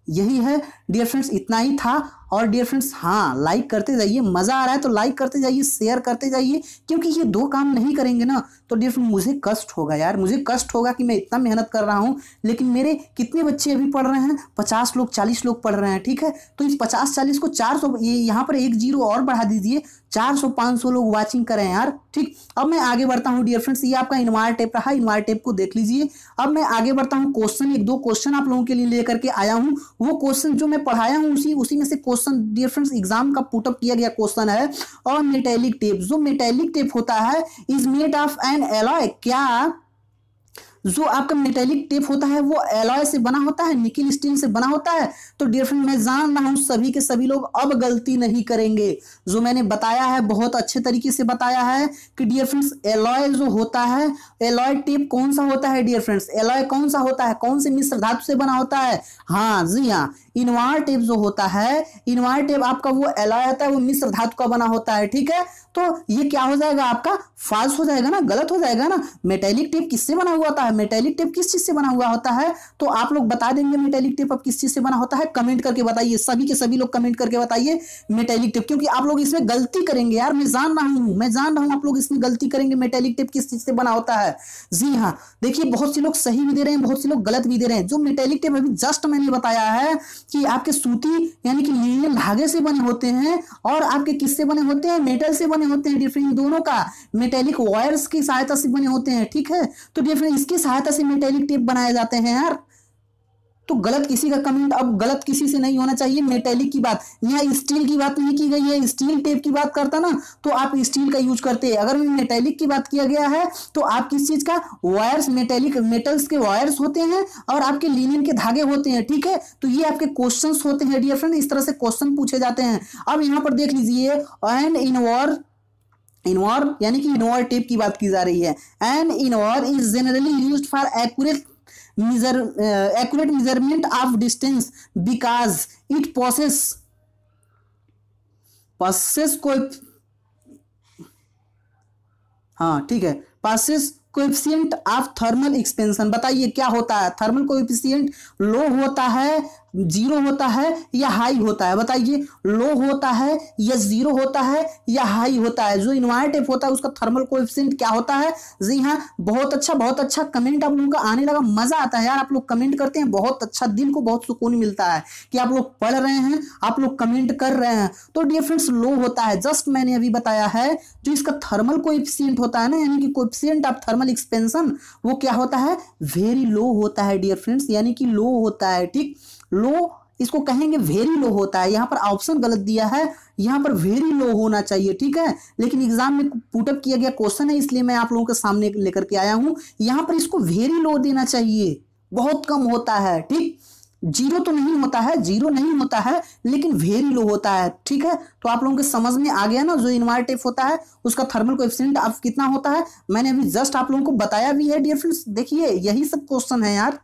यही है डियर फ्रेंड्स, इतना ही था। और डियर फ्रेंड्स हाँ, लाइक करते जाइए, मजा आ रहा है तो लाइक करते जाइए, शेयर करते जाइए, क्योंकि ये 2 काम नहीं करेंगे ना तो डियर फ्रेंड मुझे कष्ट होगा यार, मुझे कष्ट होगा कि मैं इतना मेहनत कर रहा हूँ, लेकिन मेरे कितने बच्चे अभी पढ़ रहे हैं, 50 लोग 40 लोग पढ़ रहे हैं। ठीक है, तो इस 50-40 को 400, ये यहाँ पर 1 0 और बढ़ा दीजिए, 400-500 लोग वाचिंग करें यार। ठीक, अब मैं आगे बढ़ता हूँ डियर फ्रेंड्स, ये आपका इनवायर टेप रहा, इनवायर टेप को देख लीजिए। अब मैं आगे बढ़ता हूँ, क्वेश्चन 1-2 क्वेश्चन आप लोगों के लिए लेकर के आया हूँ। वो क्वेश्चन जो मैं पढ़ाया हूँ उसी में से क्वेश्चन डियर फ्रेंड्स एग्जाम का पुटअप किया गया क्वेश्चन है। और मेटेलिक टेप, जो मेटेलिक टेप होता है is made of N alloy, क्या जो आपका मेटेलिक टेप होता है वो एलॉय से बना होता है, निकिल स्टील से बना होता है। तो डियर फ्रेंड मैं जान रहा हूं सभी के सभी लोग अब गलती नहीं करेंगे, जो मैंने बताया है बहुत अच्छे तरीके से बताया है कि डियर फ्रेंड्स एलॉय जो होता है, एलॉय टेप कौन सा होता है डियर फ्रेंड्स, एलॉय कौन सा होता है, कौन से मिश्र धातु से बना होता है, हाँ जी हाँ, इनवायर टेप जो होता है, इनवायर टेप आपका वो एलॉय होता है, वो मिश्र धातु का बना होता है। ठीक है, तो ये क्या हो जाएगा आपका, फाल्स हो जाएगा ना, गलत हो जाएगा ना। मेटेलिक टेप किससे बना हुआ होता है, मेटेलिक टेप किस चीज से बना हुआ होता है, तो आप लोग बता देंगे मेटेलिक टेप अब किस चीज से बना होता है, कमेंट करके बताइए, सभी के सभी लोग कमेंट करके बताइए मेटेलिक टेप, क्योंकि आप लोग इसमें गलती करेंगे यार, मैं जान रहा हूं आप लोग इसमें गलती करेंगे। मेटेलिक टेप किस चीज से बना होता है, जी हाँ, देखिए बहुत से लोग सही भी दे रहे हैं, बहुत से लोग गलत भी दे रहे हैं। जो मेटेलिक टेप अभी जस्ट मैंने बताया है कि आपके सूती यानी कि लिनन धागे से बने होते हैं, और आपके किससे बने होते हैं, मेटल से बने होते हैं। डिफरेंट दोनों का मेटेलिक वायर्स की सहायता से बने होते हैं। ठीक है, तो डिफरेंट इसकी सहायता से मेटेलिक टेप बनाए जाते हैं यार। तो गलत किसी का कमेंट अब गलत किसी से नहीं होना चाहिए। मेटेलिक की बात, यहाँ स्टील की बात नहीं की गई है, स्टील टेप की बात करता ना तो आप स्टील का यूज करते हैं। अगर मेटेलिक की बात किया गया है तो आप किस चीज का, वायर्स, मेटेलिक मेटल्स के वायर्स होते हैं और आपके लिनिन के धागे होते हैं। ठीक है, तो ये आपके क्वेश्चंस होते हैं डियर फ्रेंड, इस तरह से क्वेश्चन पूछे जाते हैं। अब यहाँ पर देख लीजिए, एंड इनवायर यानी कि इनवायर टेप की बात की जा रही है। And entire is generally used for accurate measurement of distance because it possesses हाँ ठीक है, passes coefficient of thermal expansion. बताइए क्या होता है, थर्मल कोएफिशिएंट लो होता है जीरो होता है या हाई होता है, बताइए। लो होता है या जीरो होता है या हाई होता है। जो इन्वायर टेप होता है उसका थर्मल कोएफिशिएंट क्या होता है? जी हाँ, बहुत अच्छा कमेंट आप लोगों का आने लगा, मजा आता है यार। आप लोग कमेंट करते हैं, बहुत अच्छा, दिल को बहुत सुकून मिलता है कि आप लोग पढ़ रहे हैं, आप लोग कमेंट कर रहे हैं। तो डियर फ्रेंड्स, लो होता है, जस्ट मैंने अभी बताया है, जो इसका थर्मल कोएफिशिएंट होता है ना, यानी कि कोएफिशिएंट ऑफ थर्मल एक्सपेंशन, वो क्या होता है? वेरी लो होता है डियर फ्रेंड्स, यानी कि लो होता है। ठीक, लो इसको कहेंगे वेरी लो होता है। यहाँ पर ऑप्शन गलत दिया है, यहाँ पर वेरी लो होना चाहिए, ठीक है। लेकिन एग्जाम में पुटअप किया गया क्वेश्चन है, इसलिए मैं आप लोगों के सामने लेकर के आया हूं। यहाँ पर इसको वेरी लो देना चाहिए, बहुत कम होता है। ठीक, जीरो तो नहीं होता है, जीरो नहीं होता है, लेकिन वेरी लो होता है, ठीक है। तो आप लोगों के समझ में आ गया ना, जो इन्वायर टेप होता है उसका थर्मल कोएफिशिएंट अब कितना होता है, मैंने अभी जस्ट आप लोगों को बताया भी है डियर फ्रेंड्स। देखिए, यही सब क्वेश्चन है यार।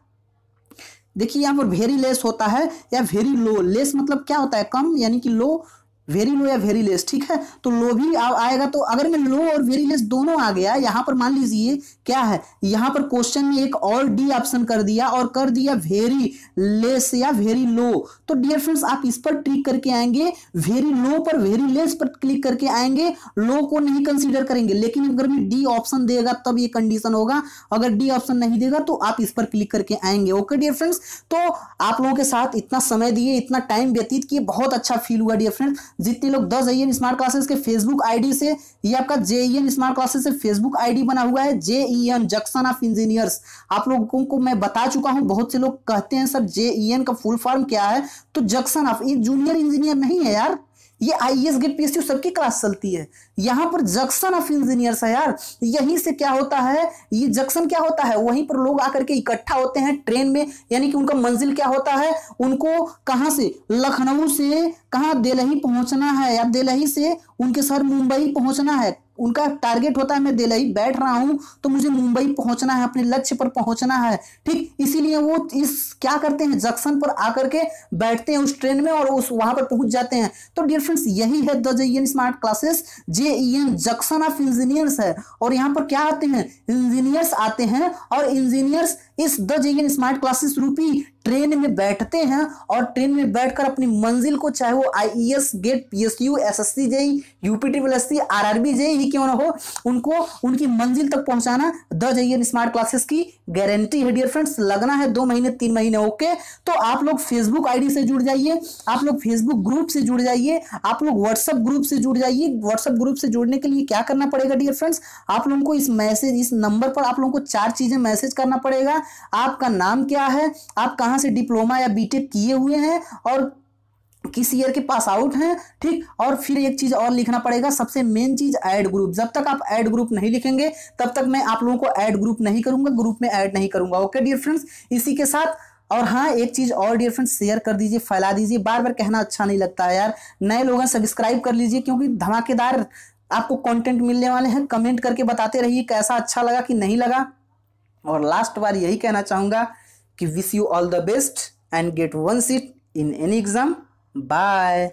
देखिए यहाँ पर वेरी लेस होता है या वेरी लो। लेस मतलब क्या होता है? कम, यानी कि लो। वेरी लो या वेरी लेस, ठीक है। तो लो भी आएगा। तो अगर मैं लो और वेरी लेस दोनों आ गया, यहाँ पर मान लीजिए क्या है, यहाँ पर क्वेश्चन में एक और डी ऑप्शन कर दिया और कर दिया वेरी लेस या वेरी लो। तो डियर फ्रेंड्स, आप इस पर ट्रिक करके आएंगे, वेरी लो पर वेरी लेस पर क्लिक करके आएंगे, लो को नहीं कंसीडर करेंगे। लेकिन अगर मैं डी ऑप्शन देगा तब ये कंडीशन होगा, अगर डी ऑप्शन नहीं देगा तो आप इस पर क्लिक करके आएंगे। ओके डियर फ्रेंड्स, तो आप लोगों के साथ इतना समय दिए, इतना टाइम व्यतीत किए, बहुत अच्छा फील हुआ डियर फ्रेंड्स। जितने लोग 10 जेईएन स्मार्ट क्लासेस के फेसबुक आईडी से, ये आपका जेईएन स्मार्ट क्लासेस से फेसबुक आईडी बना हुआ है, जेईएन जंक्शन ऑफ इंजीनियर्स। आप लोगों को मैं बता चुका हूं, बहुत से लोग कहते हैं सर जेईएन का फुल फॉर्म क्या है, तो जंक्शन ऑफ, ये जूनियर इंजीनियर नहीं है यार, ये आईएएस गेट पीएसयू सबकी क्लास चलती है। यहाँ पर जंक्शन ऑफ इंजीनियर्स है यार। यहीं से क्या होता है, ये जंक्शन क्या होता है, वहीं पर लोग आकर के इकट्ठा होते हैं ट्रेन में, यानी कि उनका मंजिल क्या होता है, उनको कहां से, लखनऊ से कहां, दिल्ली पहुंचना है, या दिल्ली से उनके शहर मुंबई पहुंचना है। उनका टारगेट होता है मैं दिल्ली बैठ रहा हूं तो मुझे मुंबई पहुंचना है, अपने लक्ष्य पर पहुंचना है। ठीक, इसीलिए वो इस क्या करते हैं, जंक्शन पर आकर के बैठते हैं उस ट्रेन में और उस वहां पर पहुंच जाते हैं। तो डियर फ्रेंड्स, यही है the JEN smart classes, JEN junction of engineers है। और यहाँ पर क्या आते हैं, इंजीनियर्स आते हैं, और इंजीनियर्स इस द जेईएन स्मार्ट क्लासेस रूपी ट्रेन में बैठते हैं और ट्रेन में बैठकर अपनी मंजिल को, चाहे वो IES GATE PSU, SSC JE, यूपीट्रिपलएससी, आरआरबी जेई ही क्यों ना हो, उनको उनकी मंजिल तक पहुंचाना द जेईएन स्मार्ट क्लासेस की गारंटी है डियर फ्रेंड्स। लगना है 2 महीने 3 महीने, ओके। तो आप लोग फेसबुक आईडी से जुड़ जाइए, आप लोग फेसबुक ग्रुप से जुड़ जाइए, आप लोग व्हाट्सएप ग्रुप से जुड़ जाइए। व्हाट्सएप ग्रुप से जुड़ने के लिए क्या करना पड़ेगा डियर फ्रेंड्स, आप लोगों को इस मैसेज, इस नंबर पर आप लोगों को 4 चीजें मैसेज करना पड़ेगा। आपका नाम क्या है, आप कहां से डिप्लोमा या बीटेक किए हुए हैं और किस ईयर के पास आउट हैं, ठीक। और फिर एक चीज और लिखना पड़ेगा, सबसे मेन चीज ऐड ग्रुप। जब तक आप ऐड ग्रुप नहीं लिखेंगे तब तक मैं आप लोगों को ऐड ग्रुप नहीं करूंगा, ग्रुप में ऐड नहीं करूंगा। ओके डियर फ्रेंड्स, इसी के साथ, और हाँ एक चीज और डियर फ्रेंड्स, शेयर कर दीजिए, फैला दीजिए। बार बार कहना अच्छा नहीं लगता है यार। नए लोग हैं, सब्सक्राइब कर लीजिए, क्योंकि धमाकेदार आपको कंटेंट मिलने वाले हैं। कमेंट करके बताते रहिए कैसा अच्छा लगा कि नहीं लगा। और लास्ट बार यही कहना चाहूंगा कि wish you all the best and get one seat in any exam. Bye.